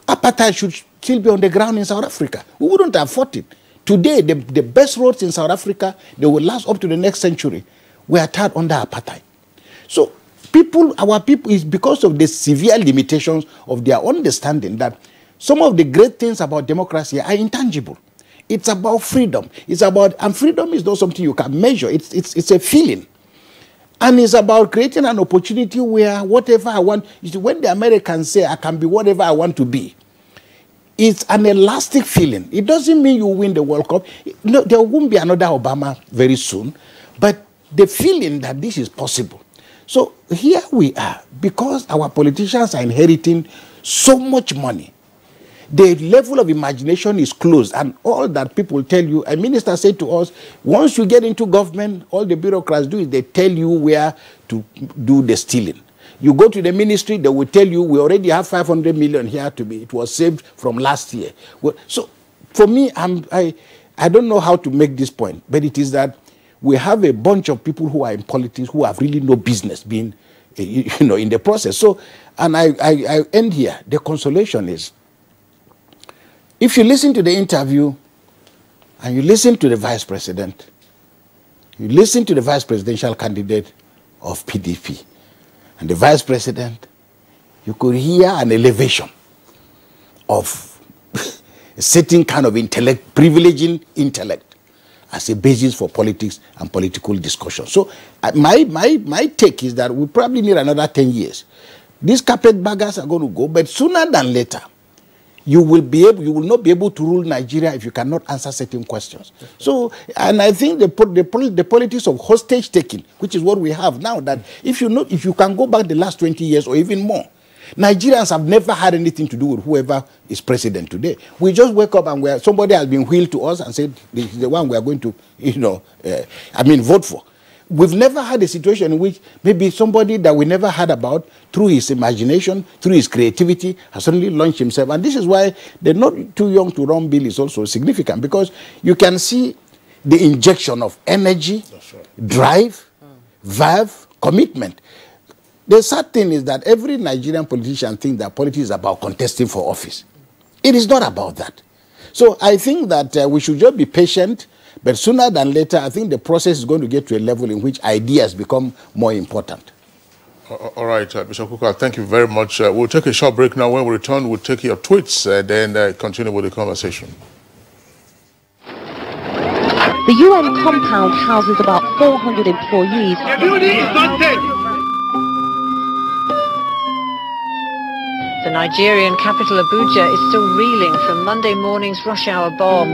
apartheid should still be on the ground in South Africa. We wouldn't have fought it. Today, the best roads in South Africa, they will last up to the next century, were tarred under apartheid. So our people, is because of the severe limitations of their understanding that some of the great things about democracy are intangible. It's about freedom. And freedom is not something you can measure. It's a feeling. And it's about creating an opportunity where whatever I want, you see, when the Americans say I can be whatever I want to be, it's an elastic feeling. It doesn't mean you win the World Cup. No, there won't be another Obama very soon. But the feeling that this is possible. So here we are, because our politicians are inheriting so much money. The level of imagination is closed, and all that people tell you, a minister said to us, once you get into government, all the bureaucrats do is they tell you where to do the stealing. You go to the ministry, they will tell you, we already have 500 million here to be, it was saved from last year. Well, so for me, I don't know how to make this point, but it is that we have a bunch of people who are in politics who have really no business being, in the process. So, and I end here. The consolation is, if you listen to the interview and you listen to the vice president, you listen to the vice presidential candidate of PDP and the vice president, you could hear an elevation of a certain kind of intellect, privileging intellect as a basis for politics and political discussion. So my take is that we probably need another 10 years. These carpetbaggers are going to go, but sooner than later, you will not be able to rule Nigeria if you cannot answer certain questions. So, and I think the politics of hostage taking, which is what we have now, that if you can go back the last 20 years or even more, Nigerians have never had anything to do with whoever is president today. We just wake up and somebody has been wheeled to us and said, this is the one we are going to, vote for. We've never had a situation in which maybe somebody that we never heard about, through his imagination, through his creativity, has suddenly launched himself. And this is why the not too young to run bill is also significant, because you can see the injection of energy, drive, verve, commitment. The sad thing is that every Nigerian politician thinks that politics is about contesting for office. It is not about that. So I think that we should just be patient. But sooner than later, I think the process is going to get to a level in which ideas become more important. All right, Bishop Kuka, thank you very much. We'll take a short break now. When we return, we'll take your tweets, then continue with the conversation. The UN compound houses about 400 employees. The building is not safe. The Nigerian capital Abuja is still reeling from Monday morning's rush hour bomb.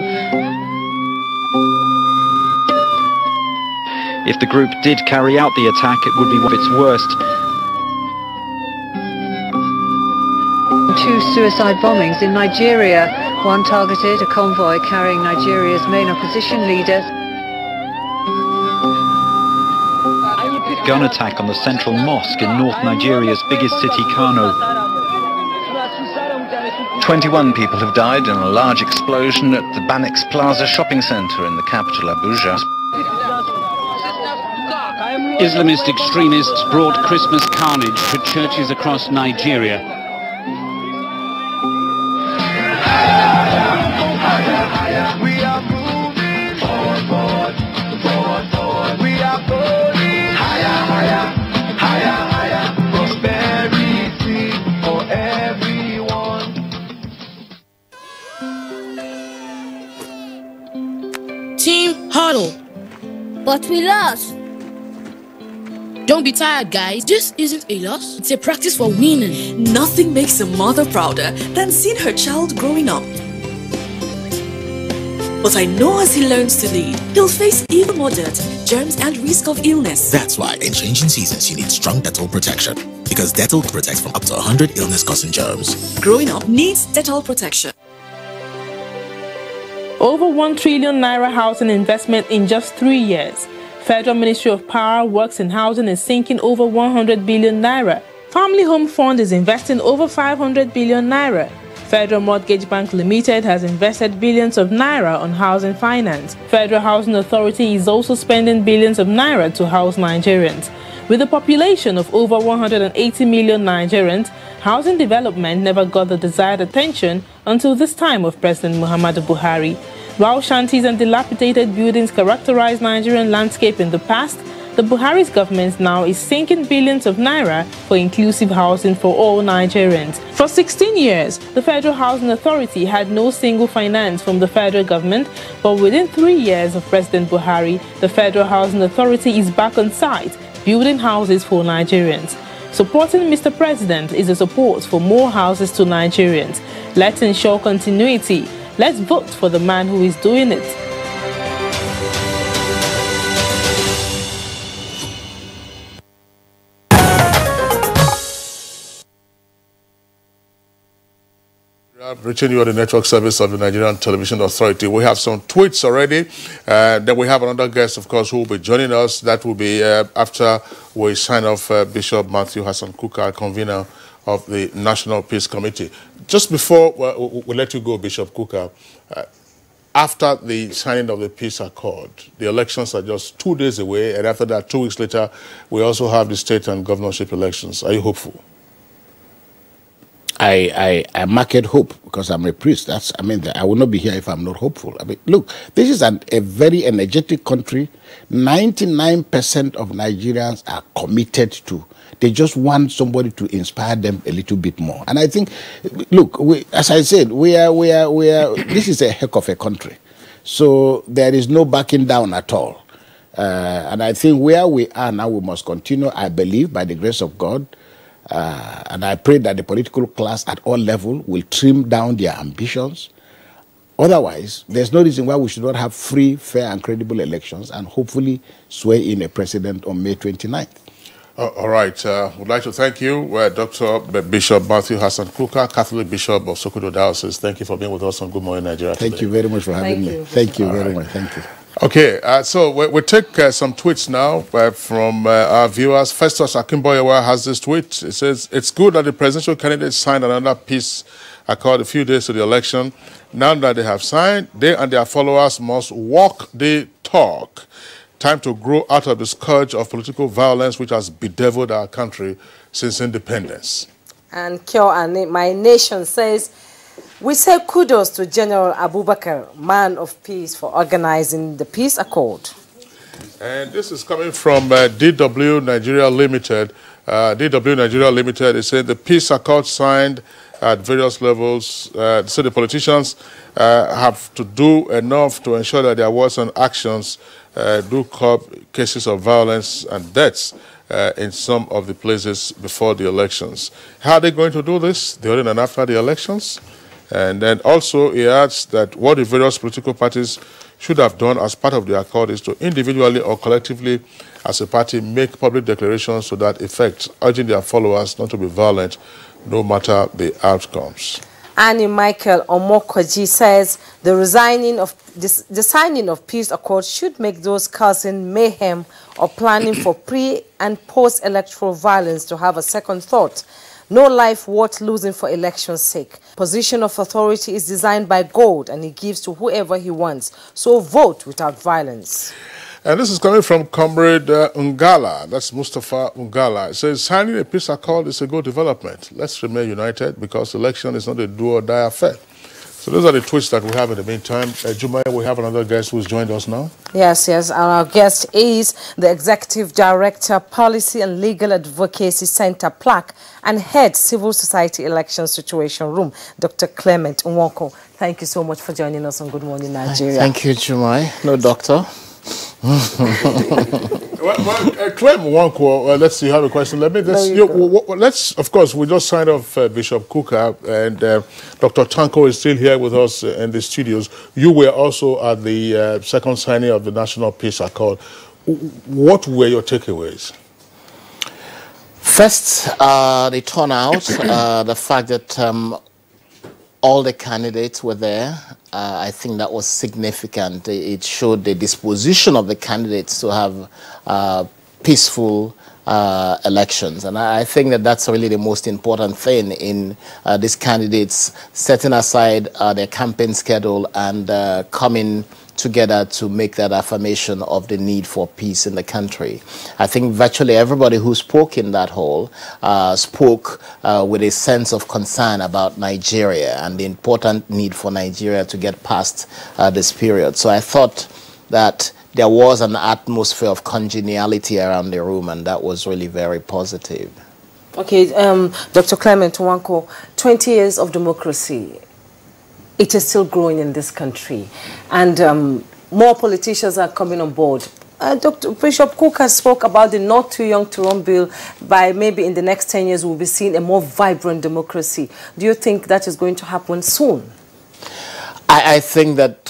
If the group did carry out the attack, it would be one of its worst. 2 suicide bombings in Nigeria. One targeted a convoy carrying Nigeria's main opposition leader. Gun attack on the central mosque in North Nigeria's biggest city, Kano. 21 people have died in a large explosion at the Banex Plaza shopping centre in the capital, Abuja. Islamist extremists brought Christmas carnage to churches across Nigeria. Team huddle. But we lost. Don't be tired, guys. This isn't a loss. It's a practice for winning. Nothing makes a mother prouder than seeing her child growing up. But I know as he learns to lead, he'll face even more dirt, germs, and risk of illness. That's why in changing seasons, you need strong Dettol protection. Because Dettol protects from up to 100 illness-causing germs. Growing up needs Dettol protection. Over 1 trillion naira housing investment in just 3 years. Federal Ministry of Power, Works and Housing is sinking over 100 billion naira. Family Home Fund is investing over 500 billion naira. Federal Mortgage Bank Limited has invested billions of naira on housing finance. Federal Housing Authority is also spending billions of naira to house Nigerians. With a population of over 180 million Nigerians, housing development never got the desired attention until this time of President Muhammadu Buhari. While shanties and dilapidated buildings characterized Nigerian landscape in the past, the Buhari's government now is sinking billions of naira for inclusive housing for all Nigerians. For 16 years, the Federal Housing Authority had no single finance from the federal government, but within 3 years of President Buhari, the Federal Housing Authority is back on site, building houses for Nigerians. Supporting Mr. President is a support for more houses to Nigerians. Let's ensure continuity. Let's vote for the man who is doing it. Reaching you on the network service of the Nigerian Television Authority. We have some tweets already. Then we have another guest, of course, who will be joining us. That will be after we sign off Bishop Matthew Hassan Kuka, convener of the National Peace Committee. Just before we let you go, Bishop Kuka, after the signing of the peace accord, the elections are just 2 days away, and after that, 2 weeks later, we also have the state and governorship elections. Are you hopeful? I market hope because I'm a priest. I will not be here if I'm not hopeful. Look, this is a very energetic country. 99% of Nigerians are committed to. They just want somebody to inspire them a little bit more. And I think, look, as I said, this is a heck of a country. So there is no backing down at all. And I think where we are now, we must continue, I believe, by the grace of God. And I pray that the political class at all levels will trim down their ambitions. Otherwise, there's no reason why we should not have free, fair, and credible elections and hopefully swear in a president on May 29th. All right. We'd like to thank you, Dr. Bishop Matthew Hassan Kuka, Catholic Bishop of Sokoto Diocese. Thank you for being with us on Good Morning Nigeria today. Thank you very much for having me. Thank you very much. Thank you. Okay, so we'll take some tweets now from our viewers. Festus Akimboyewa has this tweet. It says, it's good that the presidential candidates signed another peace accord a few days to the election. Now that they have signed, they and their followers must walk the talk. Time to grow out of the scourge of political violence which has bedeviled our country since independence. And Kyo My Nation says, we say kudos to General Abubakar, man of peace, for organizing the peace accord. And this is coming from DW Nigeria Limited. DW Nigeria Limited is saying the peace accord signed at various levels. So the politicians have to do enough to ensure that their words and actions do curb cases of violence and deaths in some of the places before the elections. How are they going to do this? During and after the elections? And then also he adds that what the various political parties should have done as part of the accord is to individually or collectively as a party make public declarations to that effect, urging their followers not to be violent no matter the outcomes. Annie Michael Omokoji says the signing of peace accords should make those causing mayhem or planning for pre- and post-electoral violence to have a second thought. No life worth losing for election's sake. Position of authority is designed by God and he gives to whoever he wants. So vote without violence. And this is coming from Comrade Ngala, that's Mustafa Ngala. It says, signing a peace accord is a good development. Let's remain united because election is not a do or die affair. So those are the tweets that we have in the meantime. Jumai, we have another guest who's joined us now. Yes. Our guest is the Executive Director, Policy and Legal Advocacy Center, PLAC, and Head Civil Society Election Situation Room, Dr. Clement Nwoko. Thank you so much for joining us on Good Morning Nigeria. Thank you, Jumai. No doctor. Clem Nwoko, let's see how the question. Let's, of course, we just signed off Bishop Kuka, and Dr. Tanko is still here with us in the studios. You were also at the second signing of the National Peace Accord. What were your takeaways? First, the turnout, the fact that all the candidates were there. I think that was significant. It showed the disposition of the candidates to have peaceful elections. And I think that that's really the most important thing in these candidates setting aside their campaign schedule and coming together to make that affirmation of the need for peace in the country. I think virtually everybody who spoke in that hall spoke with a sense of concern about Nigeria and the important need for Nigeria to get past this period. So I thought that there was an atmosphere of congeniality around the room, and that was really very positive. Okay, Dr. Clement Nwoko, 20 years of democracy. It is still growing in this country, and more politicians are coming on board. Dr. Bishop Kuka spoke about the not too young to run bill. By maybe in the next 10 years, we'll be seeing a more vibrant democracy. Do you think that is going to happen soon? I think that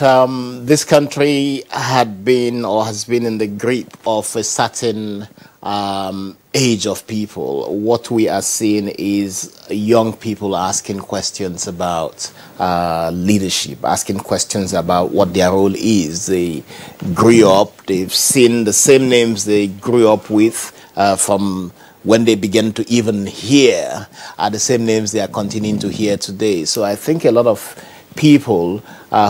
this country had been or has been in the grip of a certain age of people. What we are seeing is young people asking questions about leadership, asking questions about what their role is. They grew up, they've seen the same names they grew up with from when they began to even hear, are the same names they are continuing to hear today. So I think a lot of people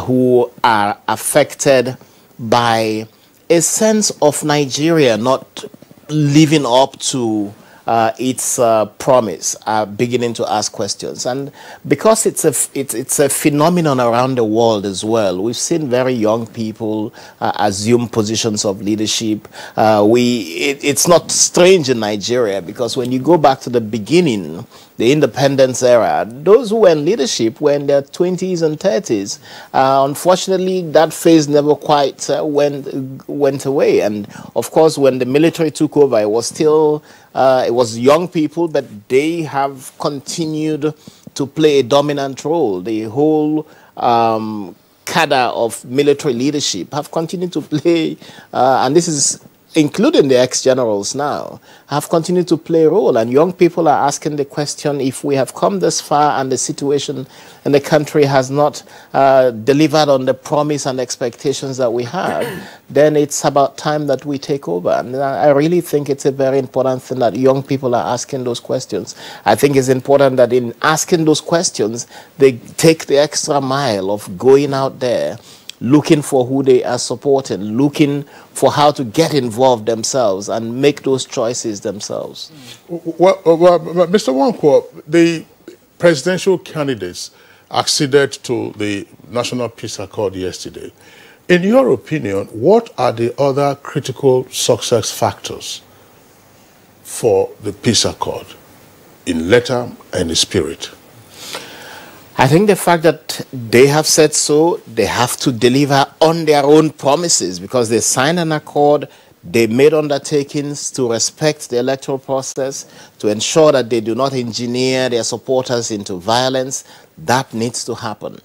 who are affected by a sense of Nigeria not living up to its promise are beginning to ask questions. And because it's a phenomenon around the world as well, we've seen very young people assume positions of leadership. It's not strange in Nigeria, because when you go back to the beginning, the independence era, those who were in leadership were in their 20s and 30s. Unfortunately, that phase never quite went away. And of course, when the military took over, it was still it was young people, but they have continued to play a dominant role. The whole cadre of military leadership have continued to play, and this is including the ex-generals now, have continued to play a role. And young people are asking the question, if we have come this far and the situation in the country has not delivered on the promise and expectations that we have, then it's about time that we take over. And I really think it's a very important thing that young people are asking those questions. I think it's important that in asking those questions, they take the extra mile of going out there, looking for who they are supporting, looking for how to get involved themselves and make those choices themselves. Well, Mr. Nwoko, the presidential candidates acceded to the National Peace Accord yesterday. In your opinion, what are the other critical success factors? for the peace accord in letter and in spirit? I think the fact that they have said so, they have to deliver on their own promises because they signed an accord, they made undertakings to respect the electoral process, to ensure that they do not engineer their supporters into violence. That needs to happen.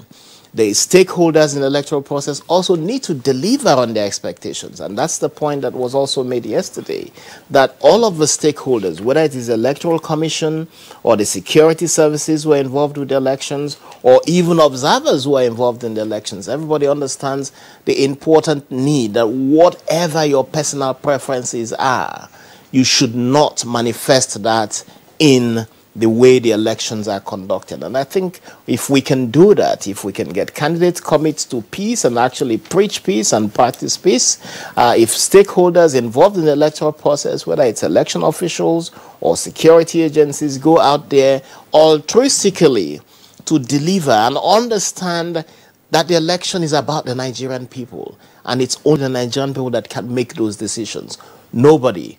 The stakeholders in the electoral process also need to deliver on their expectations. And that's the point that was also made yesterday, that all of the stakeholders, whether it is the Electoral Commission or the security services who are involved with the elections, or even observers who are involved in the elections, everybody understands the important need that whatever your personal preferences are, you should not manifest that in the way the elections are conducted. And I think if we can do that, if we can get candidates commit to peace and actually preach peace and practice peace, if stakeholders involved in the electoral process, whether it's election officials or security agencies, go out there altruistically to deliver and understand that the election is about the Nigerian people, and it's only the Nigerian people that can make those decisions. Nobody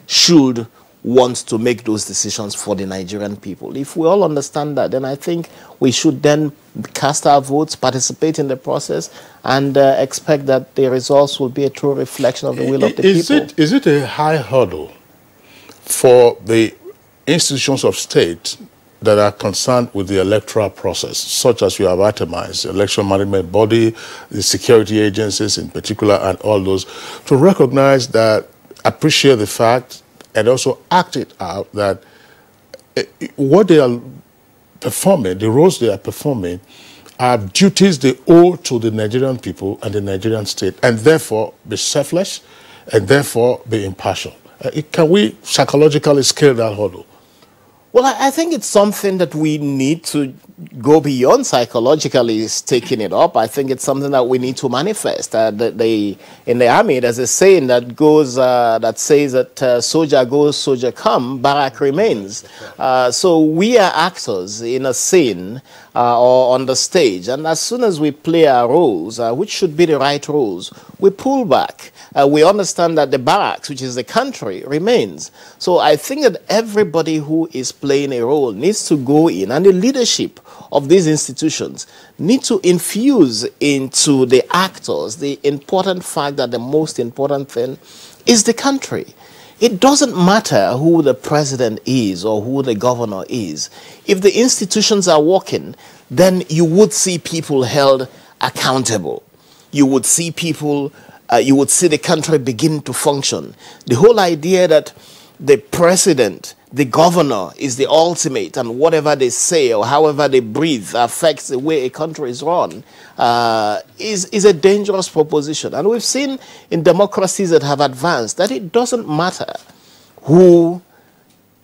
should wants to make those decisions for the Nigerian people. If we all understand that, then I think we should then cast our votes, participate in the process, and expect that the results will be a true reflection of the will of the people. Is it a high hurdle for the institutions of state that are concerned with the electoral process, such as you have itemized, the election management body, the security agencies in particular, and all those, to recognize that, appreciate the fact, and also act it out that what they are performing, the roles they are performing, are duties they owe to the Nigerian people and the Nigerian state, and therefore be selfless, and therefore be impartial. Can we psychologically scale that hurdle? Well, I think it's something that we need to go beyond psychologically taking it up. I think it's something that we need to manifest. In the army, there's a saying that goes that says that soldier goes, soldier come, barrack remains. So we are actors in a scene or on the stage, and as soon as we play our roles, which should be the right roles, we pull back. We understand that the barracks, which is the country, remains. So I think that everybody who is playing a role needs to go in, and the leadership of these institutions need to infuse into the actors the important fact that the most important thing is the country. It doesn't matter who the president is or who the governor is. If the institutions are working, then you would see people held accountable. You would see people, you would see the country begin to function. The whole idea that the president, the governor is the ultimate, and whatever they say or however they breathe affects the way a country is run, is a dangerous proposition. And we've seen in democracies that have advanced that it doesn't matter who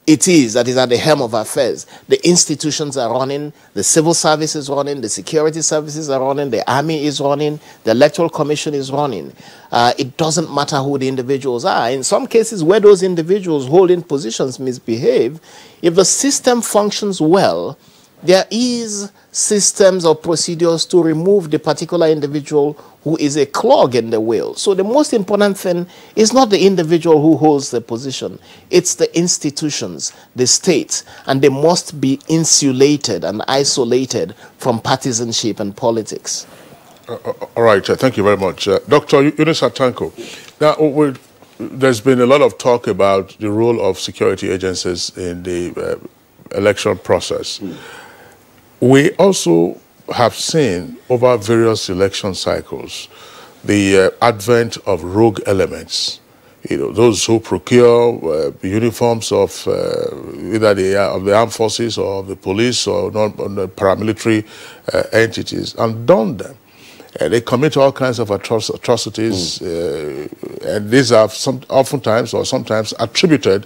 it is that is at the helm of affairs. The institutions are running, the civil service is running, the security services are running, the army is running, the electoral commission is running. It doesn't matter who the individuals are. In some cases where those individuals holding positions misbehave, if the system functions well, there is systems or procedures to remove the particular individual who is a clog in the wheel. So the most important thing is not the individual who holds the position. It's the institutions, the states, and they must be insulated and isolated from partisanship and politics. All right, thank you very much. Dr. Yunus Atanko, now there's been a lot of talk about the role of security agencies in the election process. We also have seen over various election cycles the advent of rogue elements. You know, those who procure uniforms of either the armed forces or the police or the paramilitary entities and don them. They commit all kinds of atrocities, and these are oftentimes or sometimes attributed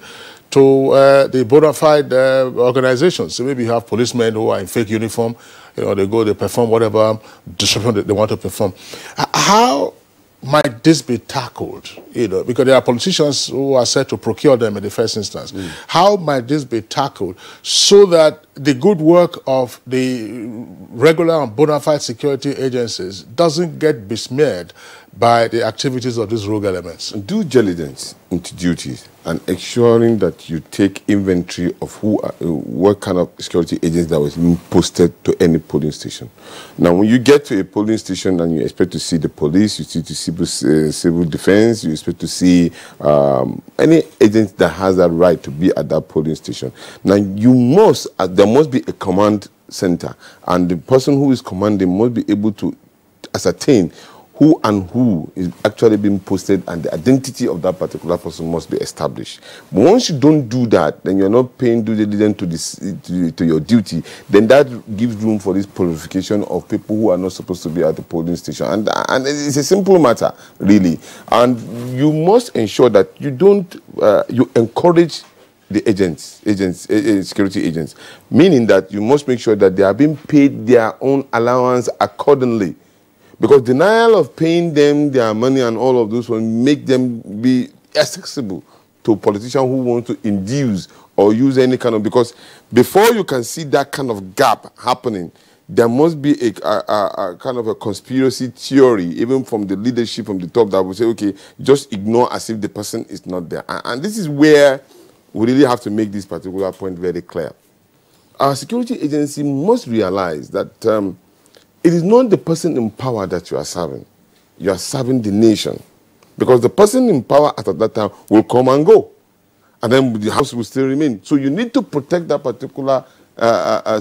to the bona fide organizations. So maybe you have policemen who are in fake uniform, you know, they perform whatever disruption they want to perform. How might this be tackled? You know, because there are politicians who are said to procure them in the first instance. How might this be tackled so that the good work of the regular and bona fide security agencies doesn't get besmeared by the activities of these rogue elements. Due diligence into duties and ensuring that you take inventory of what kind of security agents that was being posted to any polling station. Now, when you get to a polling station and you expect to see the police, you see the civil defense, you expect to see any agent that has that right to be at that polling station. Now, there must be a command center, and the person who is commanding must be able to ascertain who is actually being posted, and the identity of that particular person must be established. But once you don't do that, then you're not paying due diligence to your duty, then that gives room for this purification of people who are not supposed to be at the polling station. And it's a simple matter, really. And you must ensure that you don't, you encourage the security agents, meaning that you must make sure that they are being paid their own allowance accordingly. Because denial of paying them their money and all of those will make them be accessible to a politician who wants to induce or use any kind of... Because before you can see that kind of gap happening, there must be a kind of a conspiracy theory, even from the leadership, from the top, that will say, okay, just ignore as if the person is not there. And this is where we really have to make this particular point very clear. Our security agency must realize that it is not the person in power that you are serving. You are serving the nation. Because the person in power at that time will come and go. And then the house will still remain. So you need to protect that particular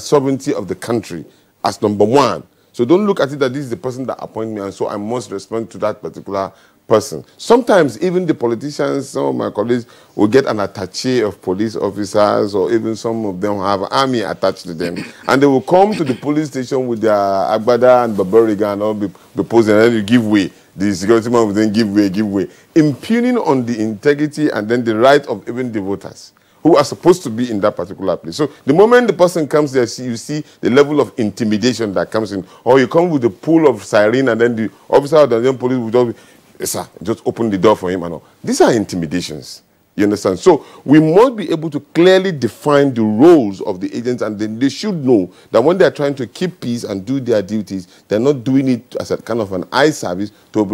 sovereignty of the country as number one. So don't look at it that this is the person that appointed me and so I must respond to that particular person. Sometimes even the politicians, some of my colleagues, will get an attaché of police officers, or even some of them have army attached to them, and they will come to the police station with their agbada and babariga and all be posing, and then you give way. The security man will then give way, impugning on the integrity and then the right of even the voters who are supposed to be in that particular place. So the moment the person comes there, you see the level of intimidation that comes in, or you come with a pool of siren and then the officer of the police will just be, yes, sir, just open the door for him and all. These are intimidations. You understand? So we must be able to clearly define the roles of the agents, and then they should know that when they are trying to keep peace and do their duties, they're not doing it as a kind of an eye service to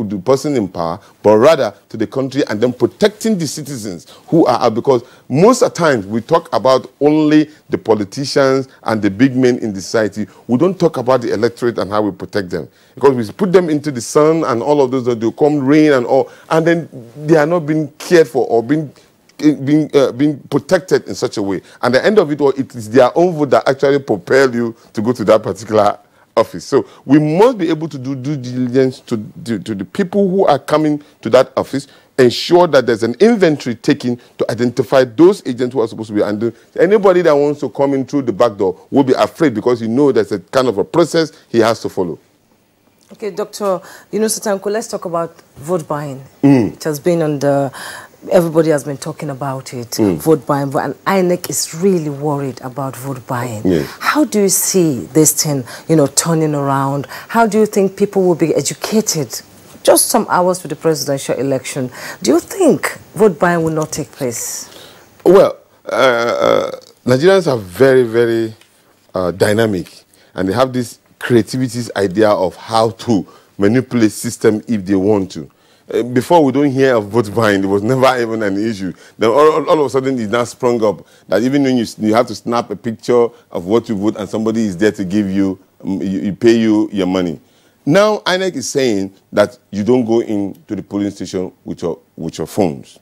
the person in power, but rather to the country, and then protecting the citizens who are, because most of the times we talk about only the politicians and the big men in the society. We don't talk about the electorate and how we protect them. Because we put them into the sun and all of those, that they'll come rain and all, and then they are not being cared for or being protected in such a way. And at the end of it all, it is their own vote that actually propel you to go to that particular office. So we must be able to do due diligence to the people who are coming to that office, ensure that there's an inventory taken to identify those agents who are supposed to be, and anybody that wants to come in through the back door will be afraid, because you know there's a kind of a process he has to follow. Okay, Dr. Satanko, let's talk about vote buying. It has been on the... Everybody has been talking about it, vote buying, and INEC is really worried about vote buying. Yes. How do you see this thing, turning around? How do you think people will be educated just some hours to the presidential election? Do you think vote buying will not take place? Well, Nigerians are very, very dynamic, and they have this creativity's idea of how to manipulate system if they want to. Before, we don't hear of vote buying. It was never even an issue. Then all of a sudden, it's now sprung up that even when you have to snap a picture of what you vote and somebody is there to give you, you pay you your money. Now, INEC is saying that you don't go into the polling station with your phones.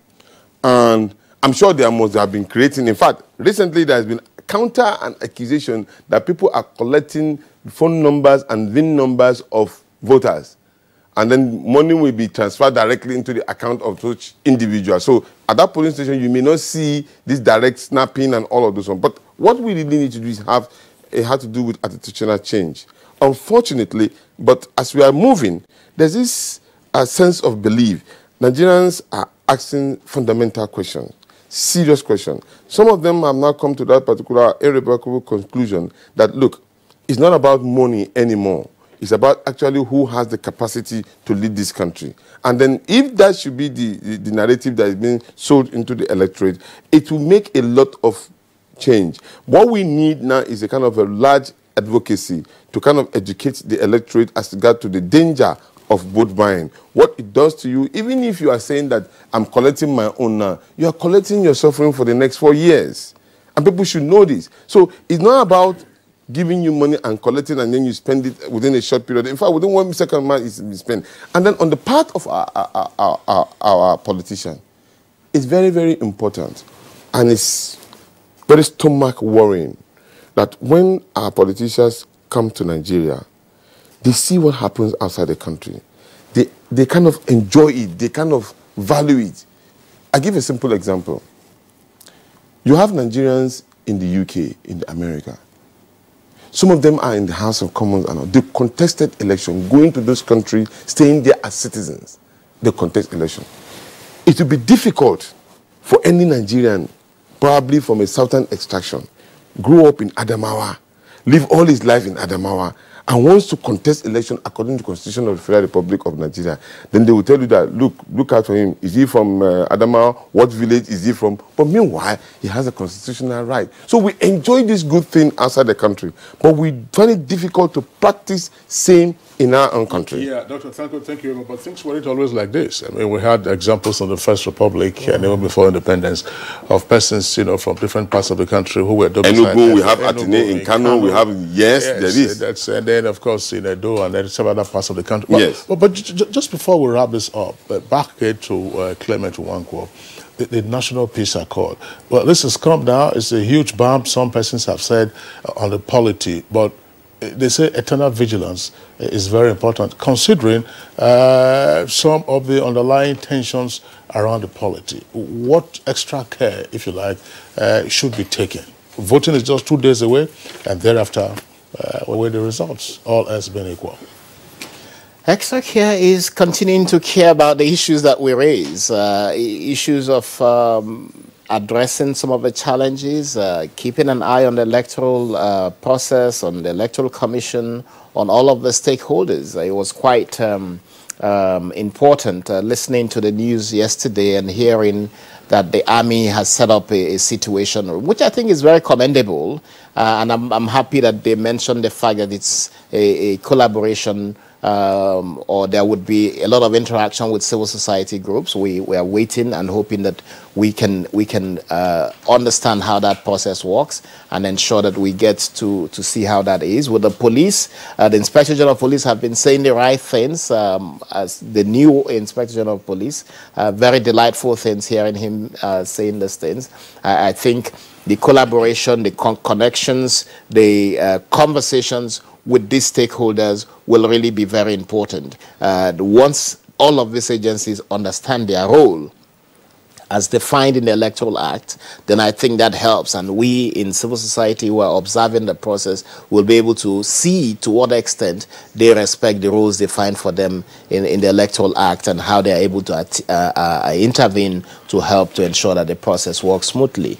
And I'm sure there must have been creating, in fact, recently there has been counter and accusation that people are collecting phone numbers and VIN numbers of voters. And then money will be transferred directly into the account of such individual. So at that polling station, you may not see this direct snapping and all of those ones. But what we really need to do is it has to do with attitudinal change. Unfortunately, but as we are moving, there's this sense of belief. Nigerians are asking fundamental questions, serious questions. Some of them have now come to that particular irrevocable conclusion that, look, it's not about money anymore. It's about actually who has the capacity to lead this country. And then if that should be the narrative that is being sold into the electorate, it will make a lot of change. What we need now is a kind of a large advocacy to kind of educate the electorate as regard to the danger of vote buying. What it does to you, even if you are saying that I'm collecting my own now, you are collecting your suffering for the next 4 years. And people should know this. So it's not about giving you money and collecting and then you spend it within a short period. In fact, within 1 second month it's spent. And then on the part of our politician, it's very, very important. And it's very stomach worrying that when our politicians come to Nigeria, they see what happens outside the country. They kind of enjoy it. They kind of value it. I give a simple example. You have Nigerians in the UK, in America. Some of them are in the House of Commons and they contested election, going to those countries, staying there as citizens. They contest election. It will be difficult for any Nigerian, probably from a southern extraction, grow up in Adamawa, live all his life in Adamawa, and wants to contest election according to the Constitution of the Federal Republic of Nigeria, then they will tell you that, look out for him. Is he from Adamawa? What village is he from? But meanwhile, he has a constitutional right. So we enjoy this good thing outside the country, but we find it difficult to practice same in our own country. Yeah, Dr. Thank you. But things weren't always like this. I mean, we had examples of the First Republic and even before independence of persons, from different parts of the country who were domiciled. Enugu, we have Atene in Kano, we have, yes, there is. And then, of course, in Edo and then several other parts of the country. But, yes. But just before we wrap this up, back to Clement Nwankwo, the National Peace Accord. Well, this has come now. It's a huge bump, some persons have said, on the polity, but they say eternal vigilance is very important, considering some of the underlying tensions around the polity. What extra care, if you like, should be taken? Voting is just 2 days away, and thereafter, we'll wait the results, all else being equal. Extra care is continuing to care about the issues that we raise, issues of addressing some of the challenges, keeping an eye on the electoral process, on the electoral commission, on all of the stakeholders. It was quite important listening to the news yesterday and hearing that the army has set up a situation room, which I think is very commendable. And I'm happy that they mentioned the fact that it's a collaboration or there would be a lot of interaction with civil society groups. We are waiting and hoping that we can understand how that process works and ensure that we get to see how that is. With the police, the Inspector General of Police have been saying the right things. As the new Inspector General of Police, very delightful things hearing him saying these things. I think the collaboration, the connections, the conversations with these stakeholders will really be very important. Once all of these agencies understand their role as defined in the Electoral Act, then I think that helps. And we in civil society who are observing the process will be able to see to what extent they respect the rules defined for them in the Electoral Act and how they are able to intervene to help to ensure that the process works smoothly.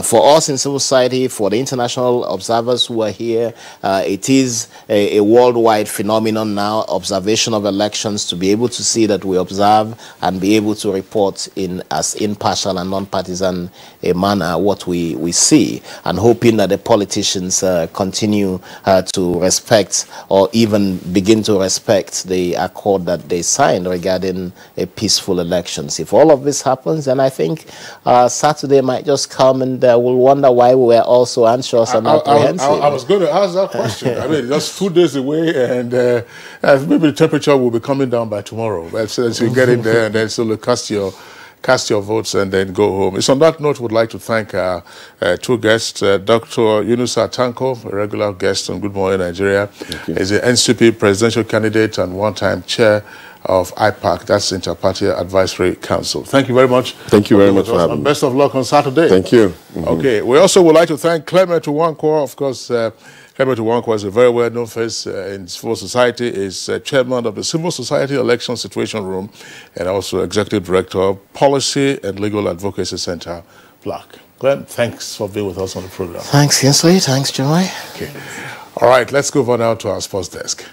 For us in civil society, for the international observers who are here, it is a worldwide phenomenon now, observation of elections, to be able to see that we observe and be able to report in as impartial and non-partisan a manner what we see, and hoping that the politicians continue to respect or even begin to respect the accord that they signed regarding a peaceful elections. If all of this happens, then I think Saturday might just come and we'll wonder why we were all so anxious and apprehensive. I was going to ask that question. I mean, just 2 days away, and maybe the temperature will be coming down by tomorrow. As you get in there, and then so you cast your votes and then go home. It's on that note, we'd like to thank our two guests, Dr. Yunusa Tanko, a regular guest on Good Morning Nigeria. He's the NCP presidential candidate and one-time chair of IPAC, that's Inter-Party Advisory Council. Thank you very much. Thank you very much for having me. Best of luck on Saturday. Thank you. Okay, we also would like to thank Clement Nwankwo. Of course, Clement Nwankwo is a very well-known face in civil society. He's chairman of the Civil Society Election Situation Room and also executive director of Policy and Legal Advocacy Center, BLAC. Clement, thanks for being with us on the program. Thanks, Kinsley. Thanks, Joy. Okay. All right, let's go on now to our sports desk.